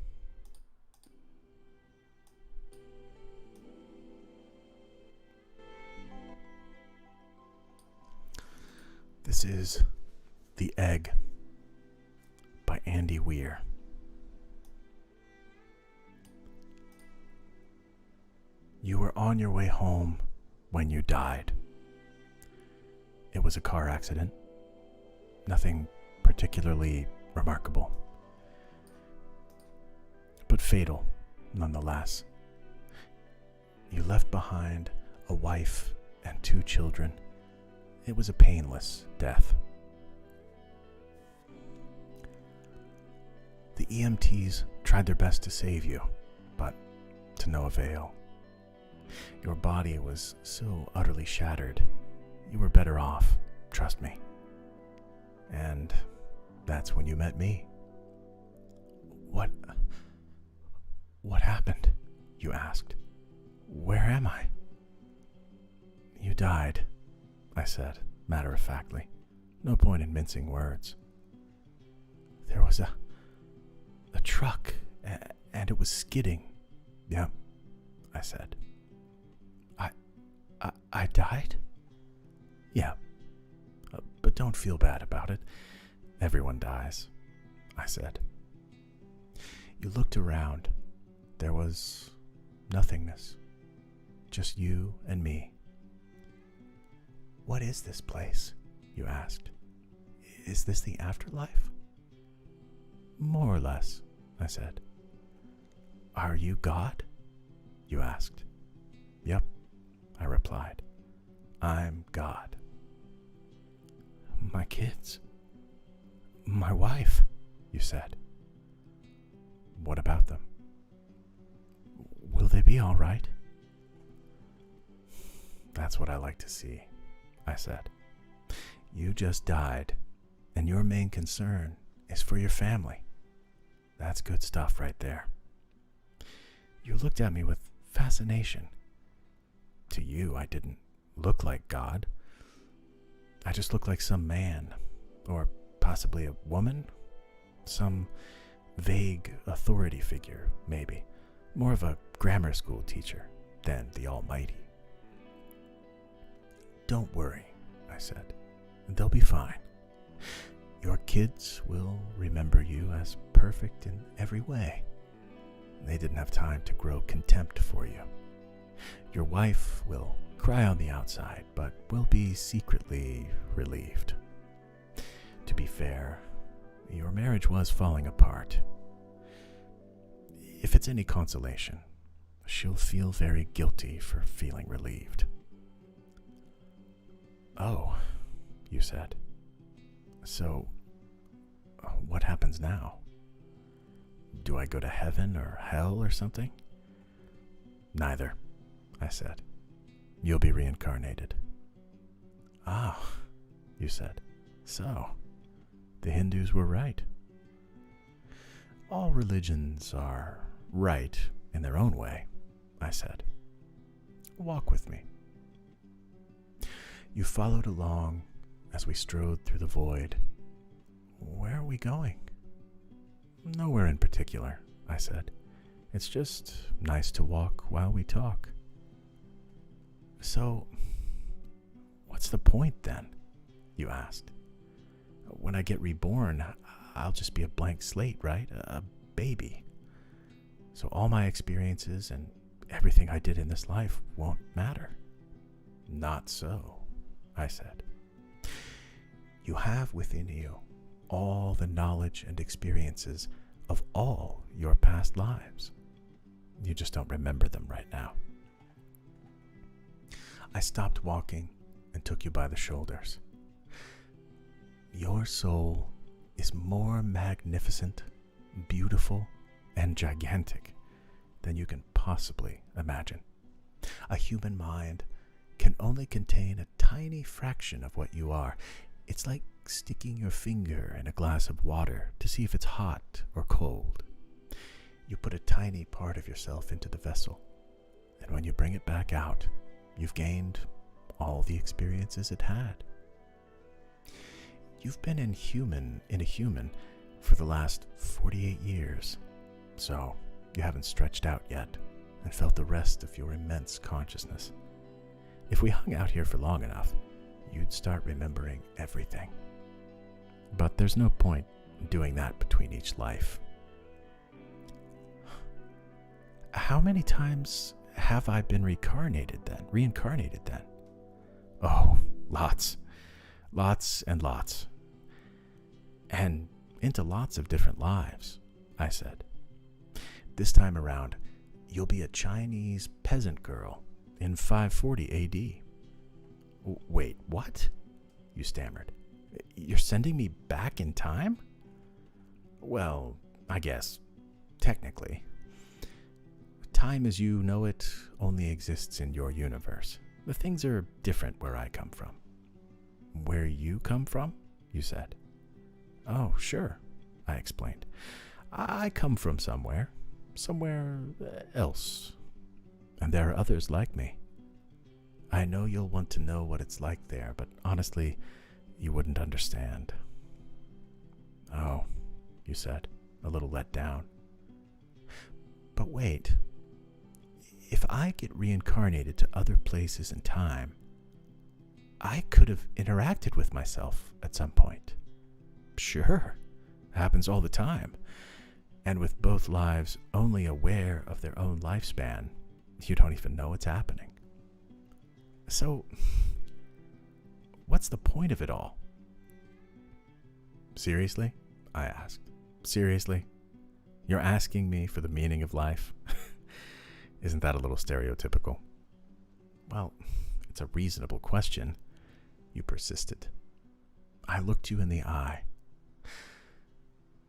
This is The Egg by Andy Weir. You were on your way home when you died. It was a car accident. Nothing particularly remarkable, but fatal nonetheless. You left behind a wife and 2 children. It was a painless death. The EMTs tried their best to save you, but to no avail. Your body was so utterly shattered. You were better off, trust me. And that's when you met me. What happened? You asked. Where am I? You died, I said, matter-of-factly. No point in mincing words. There was a truck and it was skidding. Yeah, I said. I died? Yeah, but don't feel bad about it. Everyone dies, I said. You looked around. There was nothingness. Just you and me. What is this place? You asked. Is this the afterlife? More or less, I said. Are you God? You asked. Yep, I replied. I'm God. My kids. My wife, you said. What about them? Will they be all right? That's what I like to see, I said. You just died, and your main concern is for your family. That's good stuff right there. You looked at me with fascination. To you, I didn't look like God. I just looked like some man, or possibly a woman, some vague authority figure, maybe. More of a grammar school teacher than the Almighty. Don't worry, I said. They'll be fine. Your kids will remember you as perfect in every way. They didn't have time to grow contempt for you. Your wife will cry on the outside, but will be secretly relieved. To be fair, your marriage was falling apart. If it's any consolation, she'll feel very guilty for feeling relieved. Oh, you said. So, what happens now? Do I go to heaven or hell or something? Neither, I said. You'll be reincarnated. Ah, you said. So, the Hindus were right. All religions are right in their own way, I said. Walk with me. You followed along as we strode through the void. Where are we going? Nowhere in particular, I said. It's just nice to walk while we talk. So, what's the point then? You asked. When I get reborn, I'll just be a blank slate, right? A baby. So all my experiences and everything I did in this life won't matter. Not so, I said. You have within you all the knowledge and experiences of all your past lives. You just don't remember them right now. I stopped walking and took you by the shoulders. Your soul is more magnificent, beautiful, and gigantic than you can possibly imagine. A human mind can only contain a tiny fraction of what you are. It's like sticking your finger in a glass of water to see if it's hot or cold. You put a tiny part of yourself into the vessel, and when you bring it back out, you've gained all the experiences it had. You've been in a human for the last 48 years, so you haven't stretched out yet and felt the rest of your immense consciousness. If we hung out here for long enough, you'd start remembering everything. But there's no point in doing that between each life. How many times have I been reincarnated then? Oh, lots. Lots and lots. And into lots of different lives, I said. This time around, you'll be a Chinese peasant girl in 540 AD. Wait, what? You stammered. You're sending me back in time? Well, I guess, technically. Time as you know it only exists in your universe. The things are different where I come from. Where you come from? You said. Oh, sure, I explained. I come from somewhere else. And there are others like me. I know you'll want to know what it's like there, but honestly, you wouldn't understand. Oh, you said, a little let down. But wait, if I get reincarnated to other places in time, I could have interacted with myself at some point. Sure, happens all the time. And with both lives only aware of their own lifespan, you don't even know what's happening. So, what's the point of it all? Seriously? I asked. Seriously? You're asking me for the meaning of life? Isn't that a little stereotypical? Well, it's a reasonable question. You persisted. I looked you in the eye.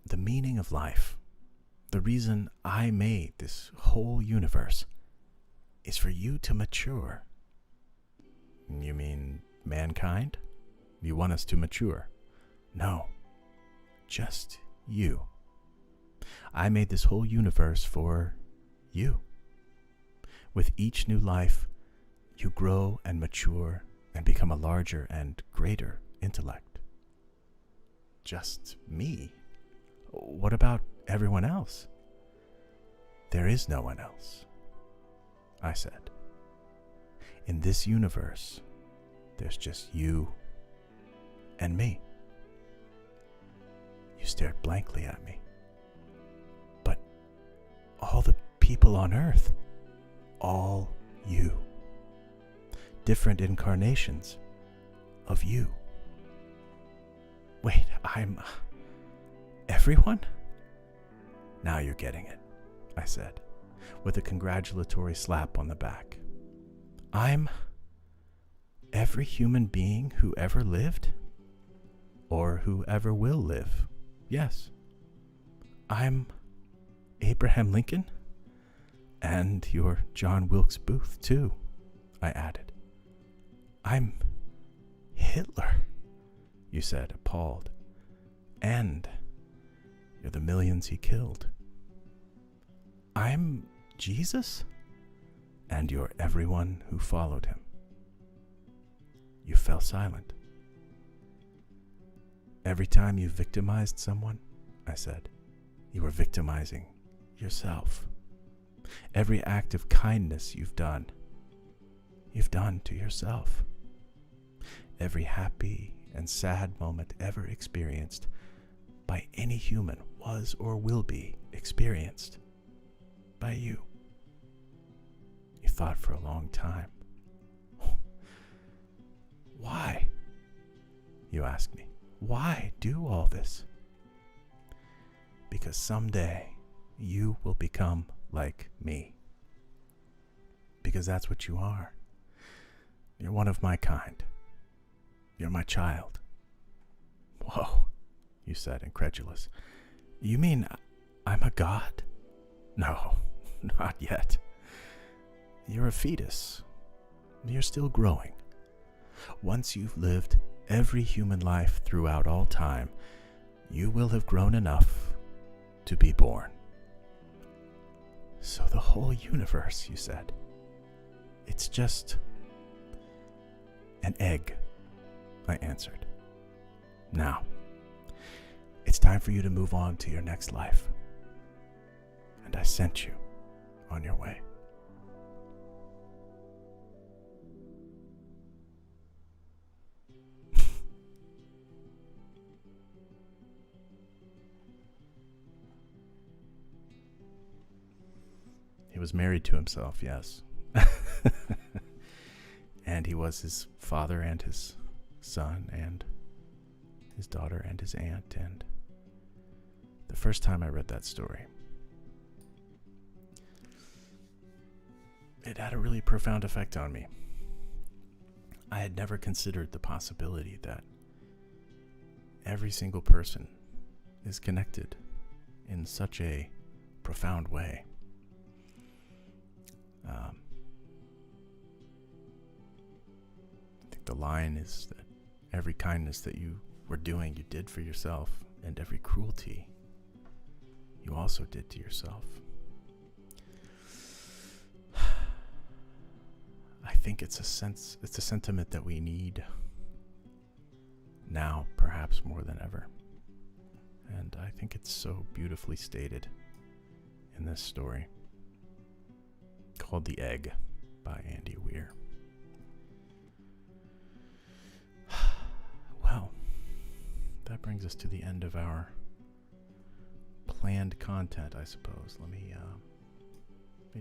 The meaning of life, the reason I made this whole universe, is for you to mature. You mean mankind? You want us to mature? No, just you. I made this whole universe for you. With each new life, you grow and mature and become a larger and greater intellect. Just me? What about everyone else? There is no one else, I said. In this universe, there's just you and me. You stared blankly at me. But all the people on Earth, all you. Different incarnations of you. Wait, I'm everyone? Now you're getting it, I said, with a congratulatory slap on the back. I'm every human being who ever lived? Or who ever will live? Yes. I'm Abraham Lincoln? And you're John Wilkes Booth, too, I added. I'm Hitler, you said, appalled. And you're the millions he killed. I'm Jesus? And you're everyone who followed him. You fell silent. Every time you victimized someone, I said, you were victimizing yourself. Every act of kindness you've done to yourself. Every happy and sad moment ever experienced by any human was or will be experienced by you. You thought for a long time. Why? You asked me. Why do all this? Because someday you will become like me. Because that's what you are. You're one of my kind. You're my child. Whoa, you said, incredulous. You mean I'm a god? No, not yet. You're a fetus. You're still growing. Once you've lived every human life throughout all time, you will have grown enough to be born. So the whole universe, you said, it's just an egg, I answered. Now, it's time for you to move on to your next life. And I sent you on your way. He was married to himself, yes. And he was his father and his son and his daughter and his aunt. And the first time I read that story, it had a really profound effect on me. I had never considered the possibility that every single person is connected in such a profound way. I think the line is that every kindness that you were doing, you did for yourself, and every cruelty you also did to yourself. I think it's a sentiment that we need now, perhaps more than ever. And I think it's so beautifully stated in this story. called The Egg by Andy Weir. Well, that brings us to the end of our planned content, I suppose. Let me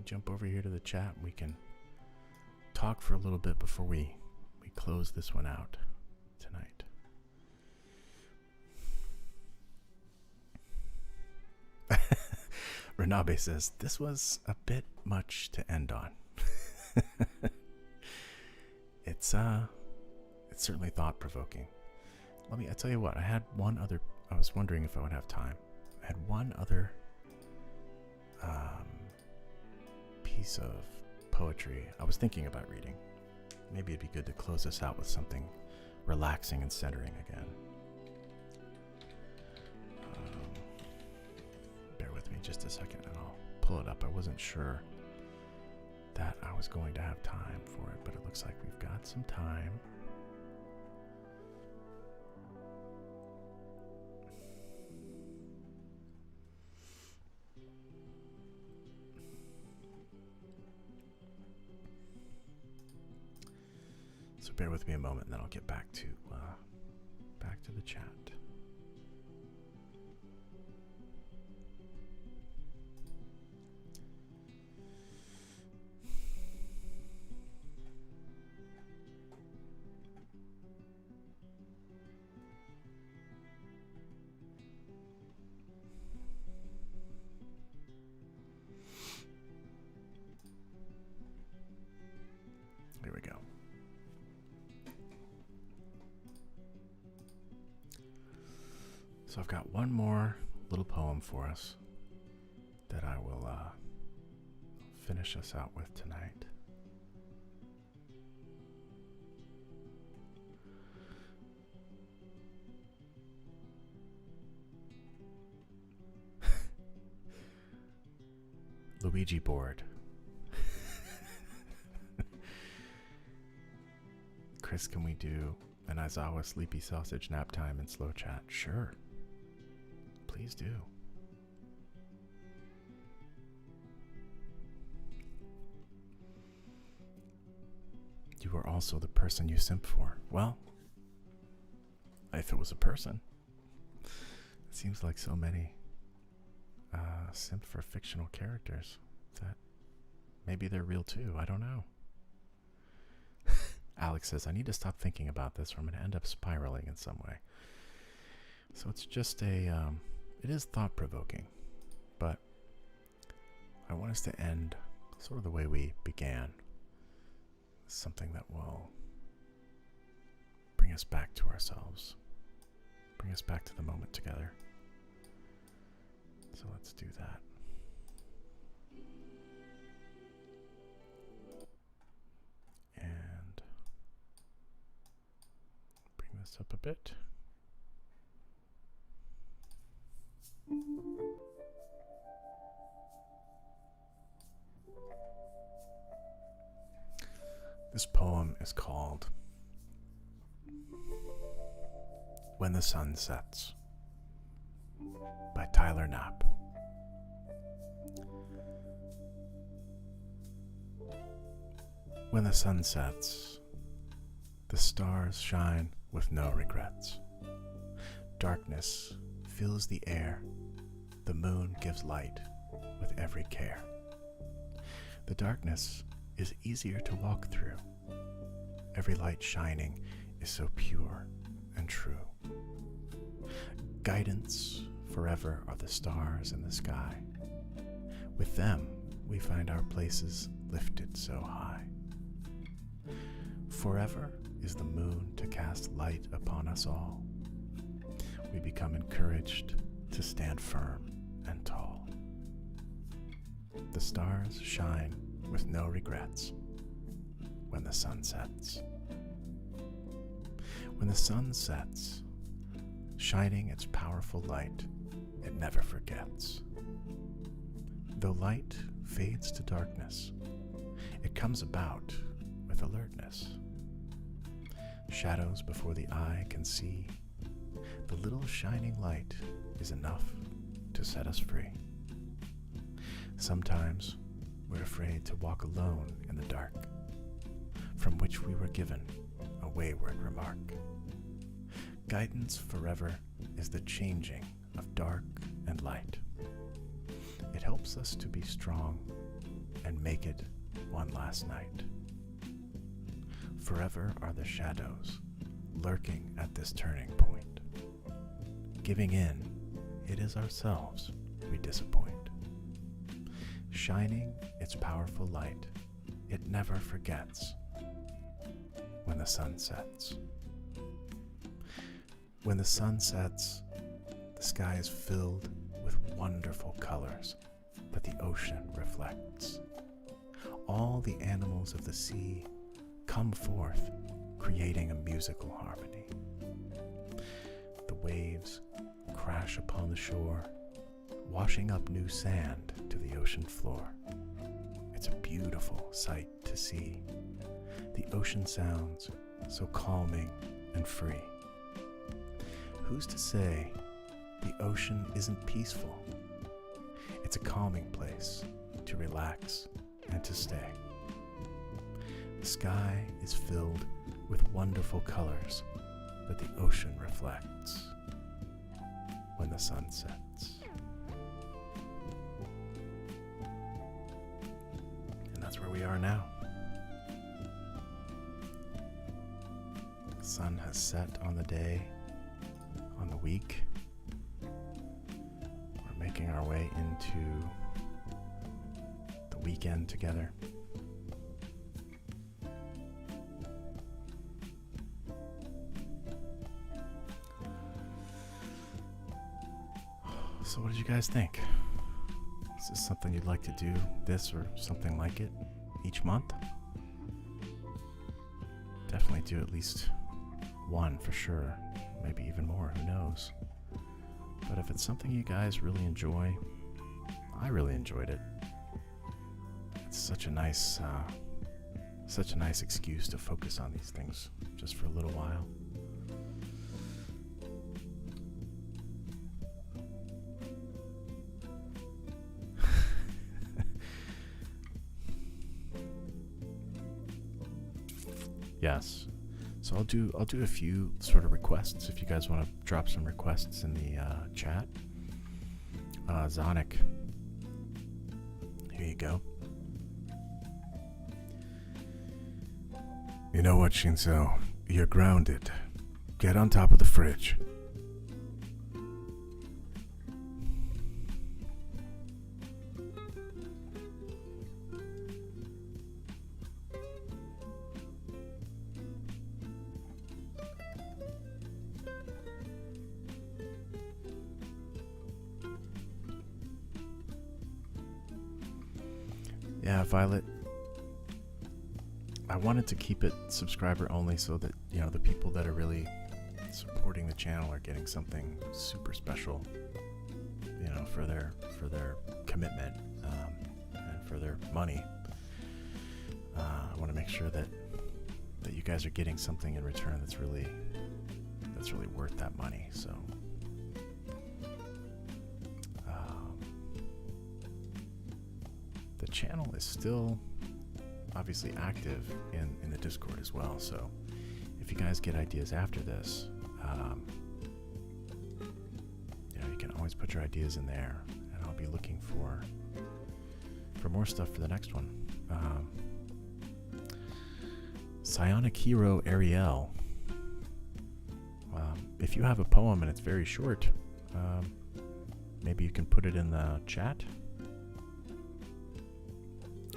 jump over here to the chat. We can talk for a little bit before we close this one out tonight. Renabe says, this was a bit much to end on. It's certainly thought-provoking. I tell you what, I was wondering if I would have time. I had one other piece of poetry I was thinking about reading. Maybe it'd be good to close this out with something relaxing and centering again. Bear with me just a second and I'll pull it up. I wasn't sure that I was going to have time for it, but it looks like we've got some time. So bear with me a moment and then I'll get back to the chat. Here we go. So I've got one more little poem for us that I will finish us out with tonight. Luigi board. Chris, can we do an Aizawa sleepy sausage nap time in slow chat? Sure. Please do. You are also the person you simp for. Well, if it was a person. It seems like so many simp for fictional characters that maybe they're real too. I don't know. Alex says, I need to stop thinking about this or I'm going to end up spiraling in some way. So it's just it is thought-provoking, but I want us to end sort of the way we began. Something that will bring us back to ourselves, bring us back to the moment together. So let's do that. And bring this up a bit. This poem is called When the Sun Sets by Tyler Knapp. When the sun sets, the stars shine with no regrets. Darkness fills the air, the moon gives light with every care. The darkness is easier to walk through. Every light shining is so pure and true. Guidance forever are the stars in the sky. With them we find our places lifted so high. Forever is the moon to cast light upon us all. We become encouraged to stand firm and tall. The stars shine with no regrets when the sun sets. When the sun sets, shining its powerful light, it never forgets. Though light fades to darkness, it comes about with alertness. Shadows before the eye can see, the little shining light is enough to set us free. Sometimes we're afraid to walk alone in the dark, from which we were given a wayward remark. Guidance forever is the changing of dark and light. It helps us to be strong and make it one last night. Forever are the shadows lurking at this turning point. Giving in, it is ourselves we disappoint. Shining its powerful light, it never forgets when the sun sets. When the sun sets, the sky is filled with wonderful colors that the ocean reflects. All the animals of the sea come forth, creating a musical harmony. The waves crash upon the shore, washing up new sand to the ocean floor. It's a beautiful sight to see. The ocean sounds so calming and free. Who's to say the ocean isn't peaceful? It's a calming place to relax and to stay. The sky is filled with wonderful colors that the ocean reflects when the sun sets. And that's where we are now. The sun has set on the day, on the week. We're making our way into the weekend together. So what did you guys think? Is this something you'd like to do, this or something like it, each month? Definitely do at least one for sure, maybe even more, who knows. But if it's something you guys really enjoy, I really enjoyed it. It's such a nice excuse to focus on these things just for a little while. Yes. So I'll do a few sort of requests if you guys want to drop some requests in the chat. Zonic, here you go. You know what, Shinzo? You're grounded. Get on top of the fridge. Yeah, Violet. I wanted to keep it subscriber only so that, you know, the people that are really supporting the channel are getting something super special, you know, for their commitment and for their money. I want to make sure that you guys are getting something in return that's really worth that money. So the channel is still obviously active in the Discord as well, so if you guys get ideas after this, you know, you can always put your ideas in there, and I'll be looking for more stuff for the next one. Psionic Hero Ariel, if you have a poem and it's very short, maybe you can put it in the chat.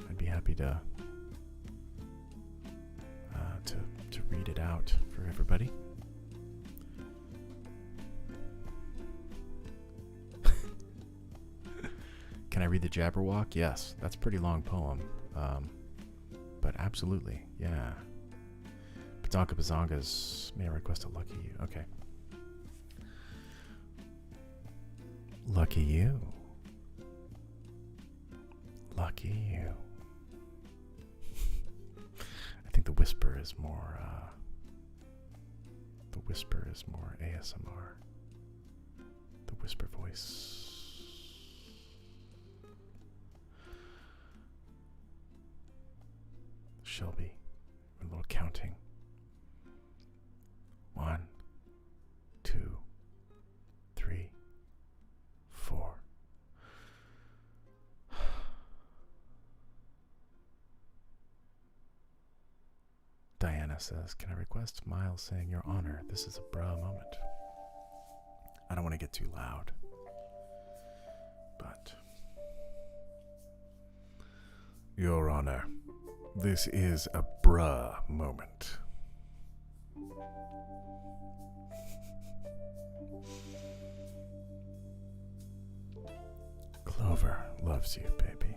I'd be happy to read it out for everybody. Can I read the Jabberwock? Yes, that's a pretty long poem. But absolutely, yeah. Badanka Bazongas, may I request a lucky you? Okay. Lucky you. Lucky you. I think the whisper is more ASMR. The whisper voice. Shelby. A little counting. 1, 2, 3, 4. Diana says, can I request Miles saying your honor? This is a bruh moment. I don't want to get too loud, but your honor, this is a bruh moment. Clover loves you, baby.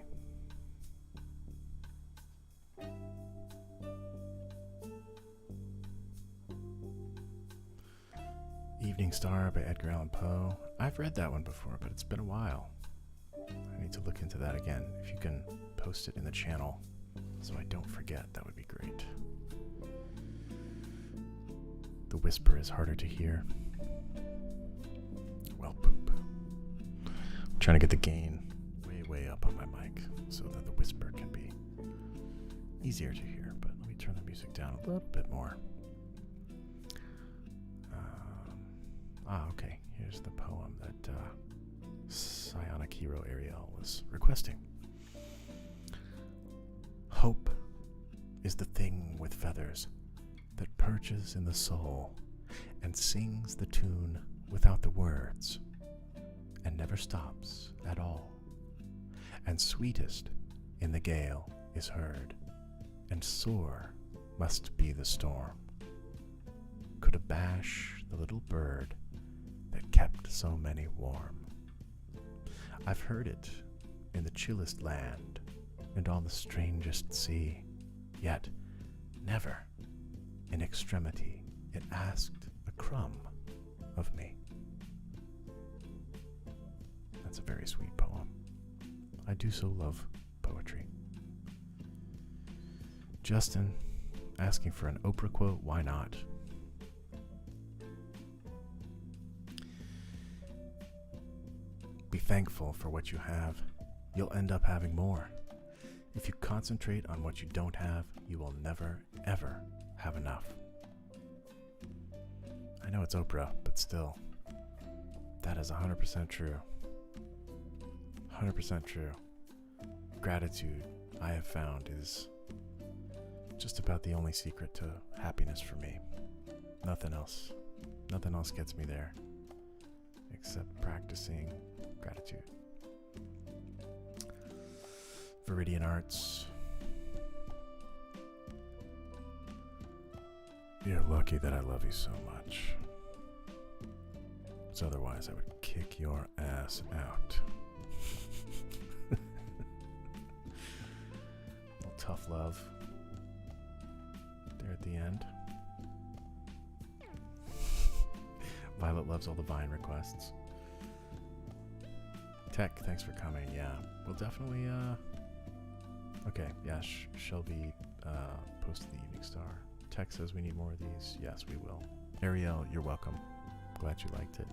Evening Star by Edgar Allan Poe. I've read that one before, but it's been a while. I need to look into that again. If you can post it in the channel so I don't forget, that would be great. The whisper is harder to hear. Well, poop. I'm trying to get the gain way up on my mic so that the whisper can be easier to hear, but let me turn the music down a little bit more. Okay. Here's the poem that Psionic Hero Ariel was requesting. Hope is the thing with feathers that perches in the soul and sings the tune without the words and never stops at all. And sweetest in the gale is heard, and sore must be the storm. Could abash the little bird that kept so many warm. I've heard it in the chillest land and on the strangest sea, yet never in extremity it asked a crumb of me. That's a very sweet poem. I do so love poetry. Justin asking for an Oprah quote, why not? Be thankful for what you have. You'll end up having more. If you concentrate on what you don't have, you will never, ever have enough. I know it's Oprah, but still, that is 100% true. 100% true. Gratitude, I have found, is just about the only secret to happiness for me. Nothing else. Nothing else gets me there except practicing gratitude. Viridian Arts. You're lucky that I love you so much. Because otherwise I would kick your ass out. Little tough love there at the end. Violet loves all the Vine requests. Tech, thanks for coming. Yeah, we'll definitely, okay, yeah, Shelby posted the Evening Star. Tech says we need more of these. Yes, we will. Ariel, you're welcome. Glad you liked it.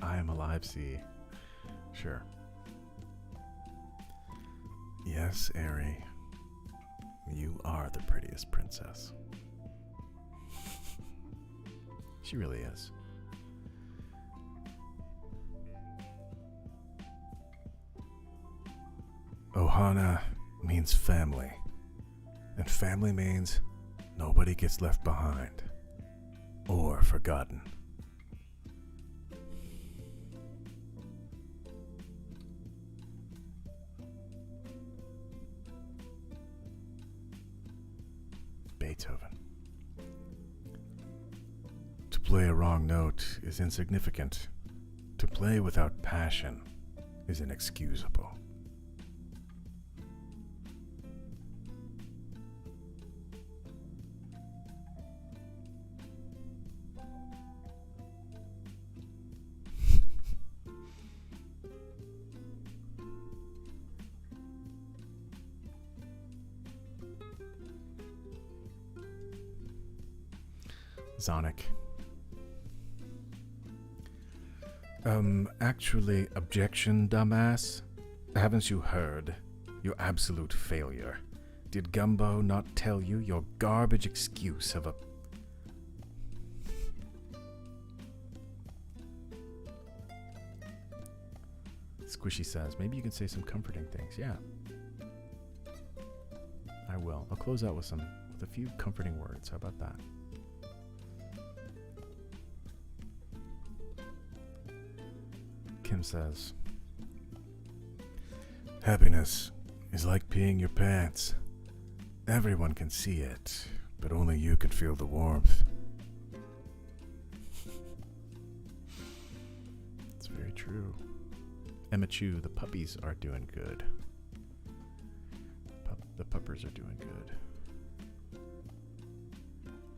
I am alive, see. Sure. Yes, Ari. You are the prettiest princess. She really is. Ohana means family. And family means nobody gets left behind or forgotten. Beethoven. To play a wrong note is insignificant. To play without passion is inexcusable. Zonic. Actually, objection, dumbass. Haven't you heard? You absolute failure. Did Gumbo not tell you your garbage excuse of a... Squishy says, maybe you can say some comforting things. Yeah. I will. I'll close out with a few comforting words. How about that? Kim says, happiness is like peeing your pants. Everyone can see it, but only you can feel the warmth. It's very true. Emma Chu, the puppies are doing good. The puppers are doing good.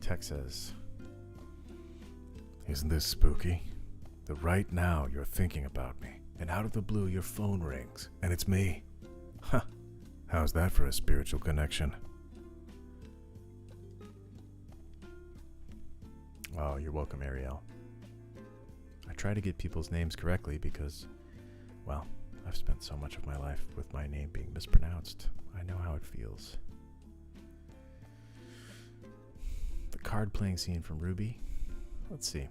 Tech says, isn't this spooky? That right now you're thinking about me, and out of the blue your phone rings, and it's me. Huh. How's that for a spiritual connection? Oh, you're welcome, Ariel. I try to get people's names correctly because, well, I've spent so much of my life with my name being mispronounced. I know how it feels. The card playing scene from Ruby. Let's see.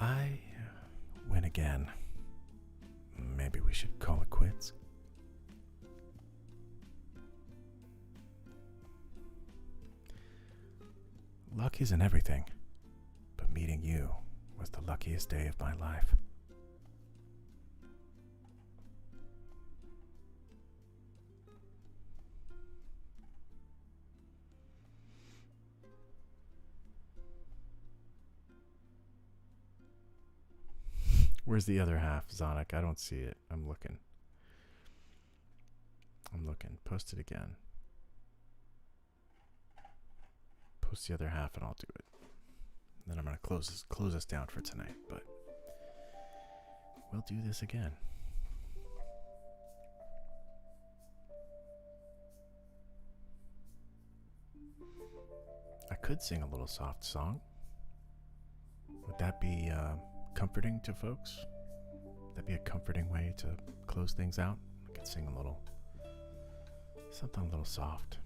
I win again. Maybe we should call it quits. Luck isn't everything, but meeting you was the luckiest day of my life. Where's the other half, Zonic? I don't see it. I'm looking. Post it again. Post the other half and I'll do it. And then I'm going to close us down for tonight, but we'll do this again. I could sing a little soft song. Would that be comforting to folks? Would that be a comforting way to close things out? I could sing something a little soft.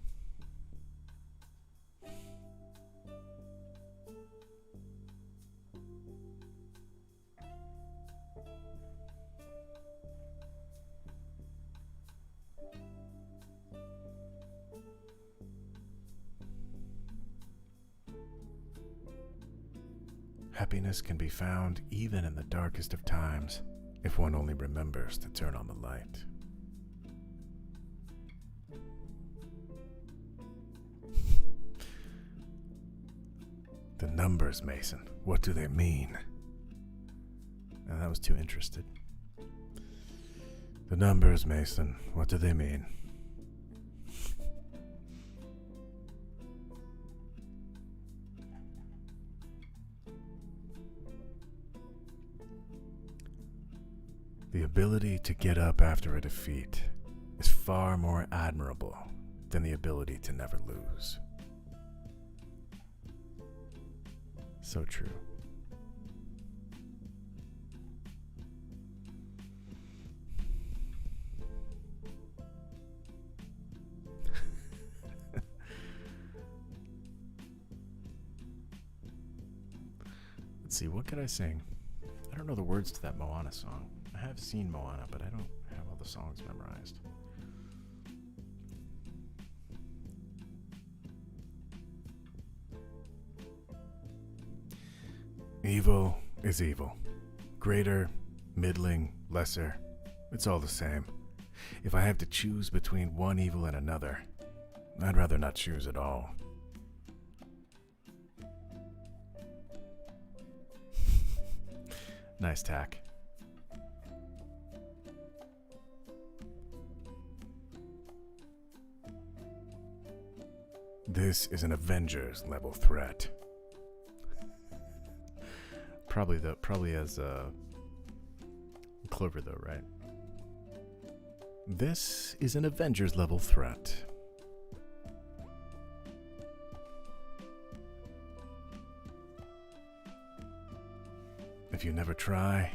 Happiness can be found even in the darkest of times, if one only remembers to turn on the light. The numbers, Mason, what do they mean? And that was too interested. The numbers, Mason, what do they mean? The ability to get up after a defeat is far more admirable than the ability to never lose. So true. Let's see, what could I sing? I don't know the words to that Moana song. I have seen Moana, but I don't have all the songs memorized. Evil is evil. Greater, middling, lesser. It's all the same. If I have to choose between one evil and another, I'd rather not choose at all. Nice tack. This is an Avengers level threat. Probably as Clover though, right? This is an Avengers level threat. If you never try,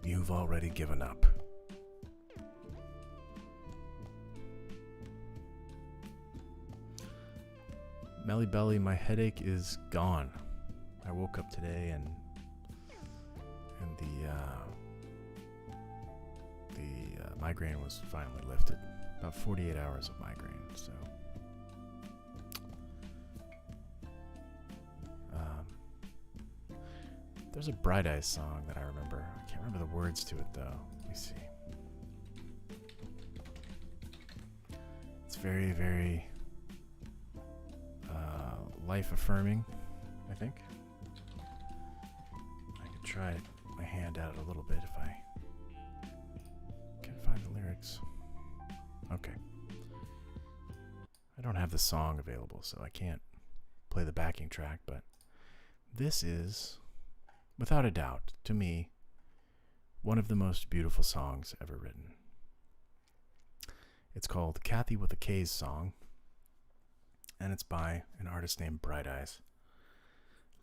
you've already given up. Melly Belly, my headache is gone. I woke up today and the migraine was finally lifted. About 48 hours of migraine, so there's a Bright Eyes song that I remember. I can't remember the words to it though. Let me see. It's very, very life affirming, I think. I could try my hand out a little bit if I can find the lyrics. Okay. I don't have the song available, so I can't play the backing track, but this is, without a doubt, to me, one of the most beautiful songs ever written. It's called Kathy with a K's Song, and it's by an artist named Bright Eyes.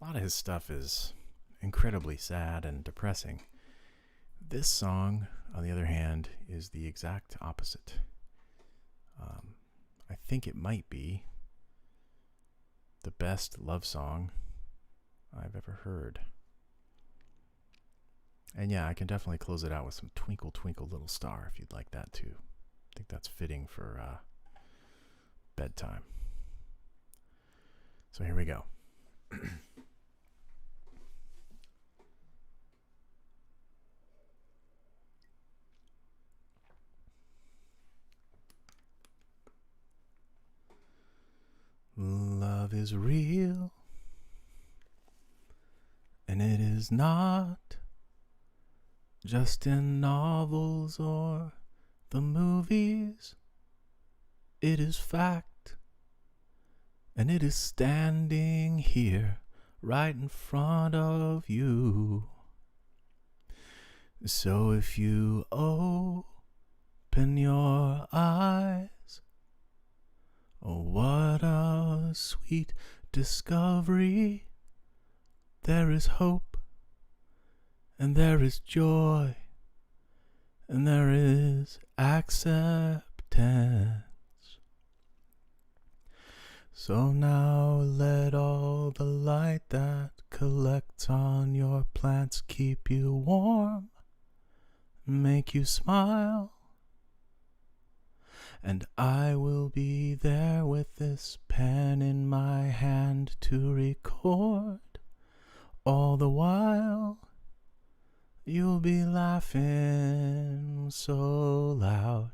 A lot of his stuff is incredibly sad and depressing. This song, on the other hand, is the exact opposite. I think it might be the best love song I've ever heard. And yeah, I can definitely close it out with some Twinkle Twinkle Little Star if you'd like that too. I think that's fitting for bedtime. So here we go. Love is real, and it is not just in novels or the movies. It is fact, and it is standing here right in front of you. So if you open your eyes, oh, what a sweet discovery. There is hope, and there is joy, and there is acceptance. So now let all the light that collects on your plants keep you warm, make you smile. And I will be there with this pen in my hand to record. All the while, you'll be laughing so loud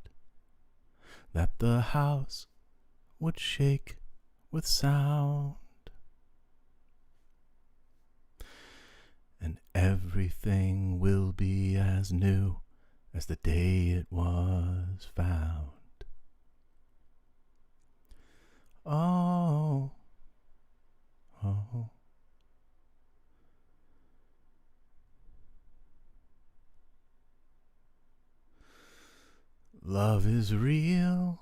that the house would shake with sound. And everything will be as new as the day it was found. Oh, oh. Love is real.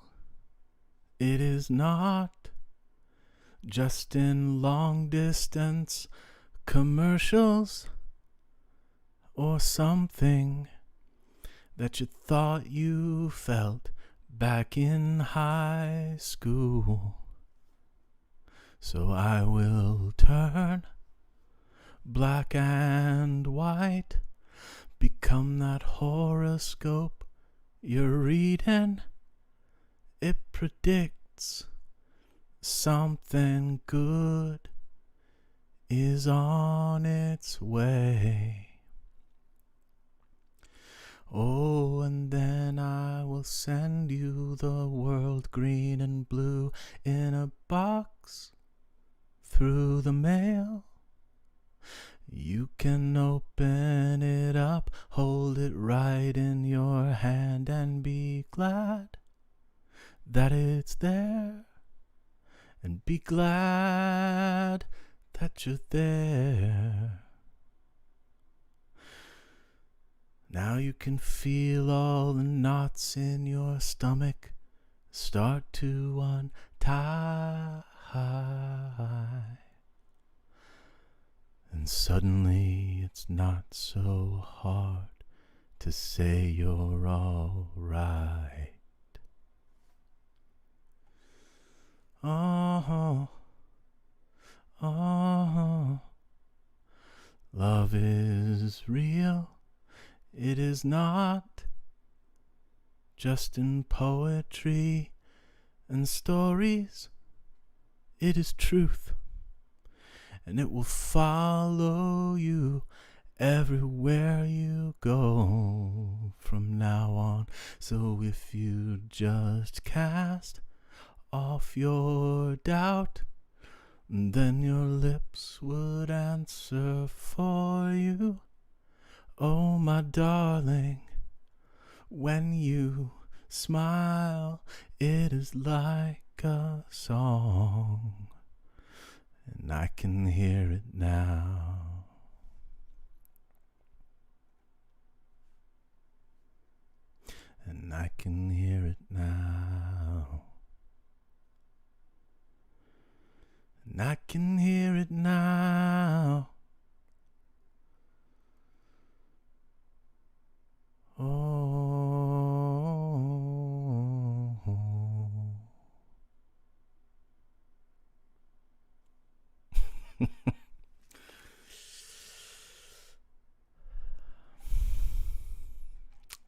It is not just in long distance commercials or something that you thought you felt back in high school. So I will turn black and white, become that horoscope you're reading. It predicts something good is on its way. Oh, and then I will send you the world green and blue in a box through the mail. You can open it up, hold it right in your hand, and be glad that it's there, and be glad that you're there. Now you can feel all the knots in your stomach start to untie. And suddenly it's not so hard to say you're all right. Oh, oh, love is real. It is not just in poetry and stories. It is truth, and it will follow you everywhere you go from now on. So if you just cast off your doubt, then your lips would answer for you. Oh, my darling, when you smile, it is like a song, and I can hear it now. And I can hear it now. And I can hear it now. Oh.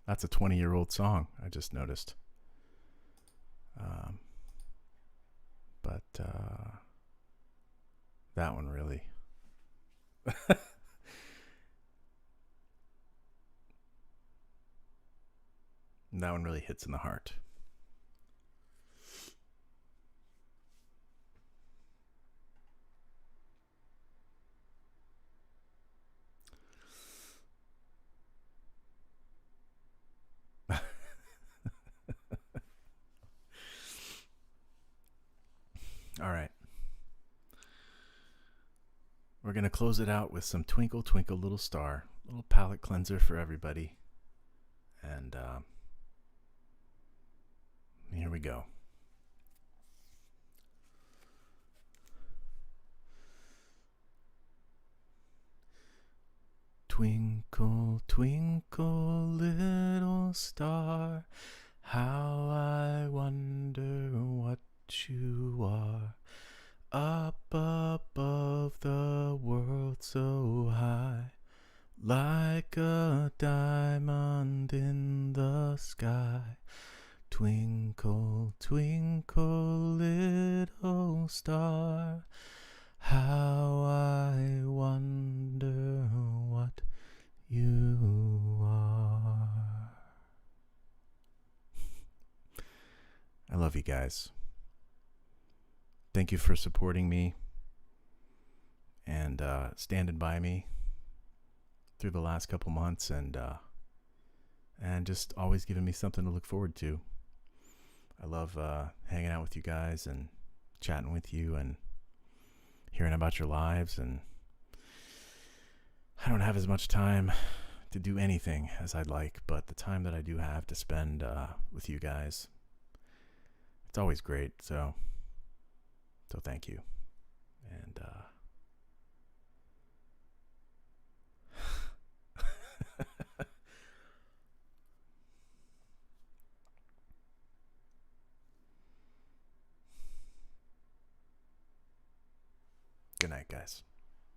That's a 20-year-old song, I just noticed. But that one really... that one really hits in the heart. All right. We're going to close it out with some Twinkle, Twinkle, Little Star. A little palate cleanser for everybody. And here we go. Twinkle, twinkle, little star, how I wonder what you are. Up above the world so high, like a diamond in the sky. Twinkle, twinkle, little star, how I wonder what you are. I love you guys. Thank you for supporting me and standing by me through the last couple months, and just always giving me something to look forward to. I love hanging out with you guys and chatting with you and hearing about your lives. And I don't have as much time to do anything as I'd like, but the time that I do have to spend with you guys, it's always great. So thank you. And good night, guys.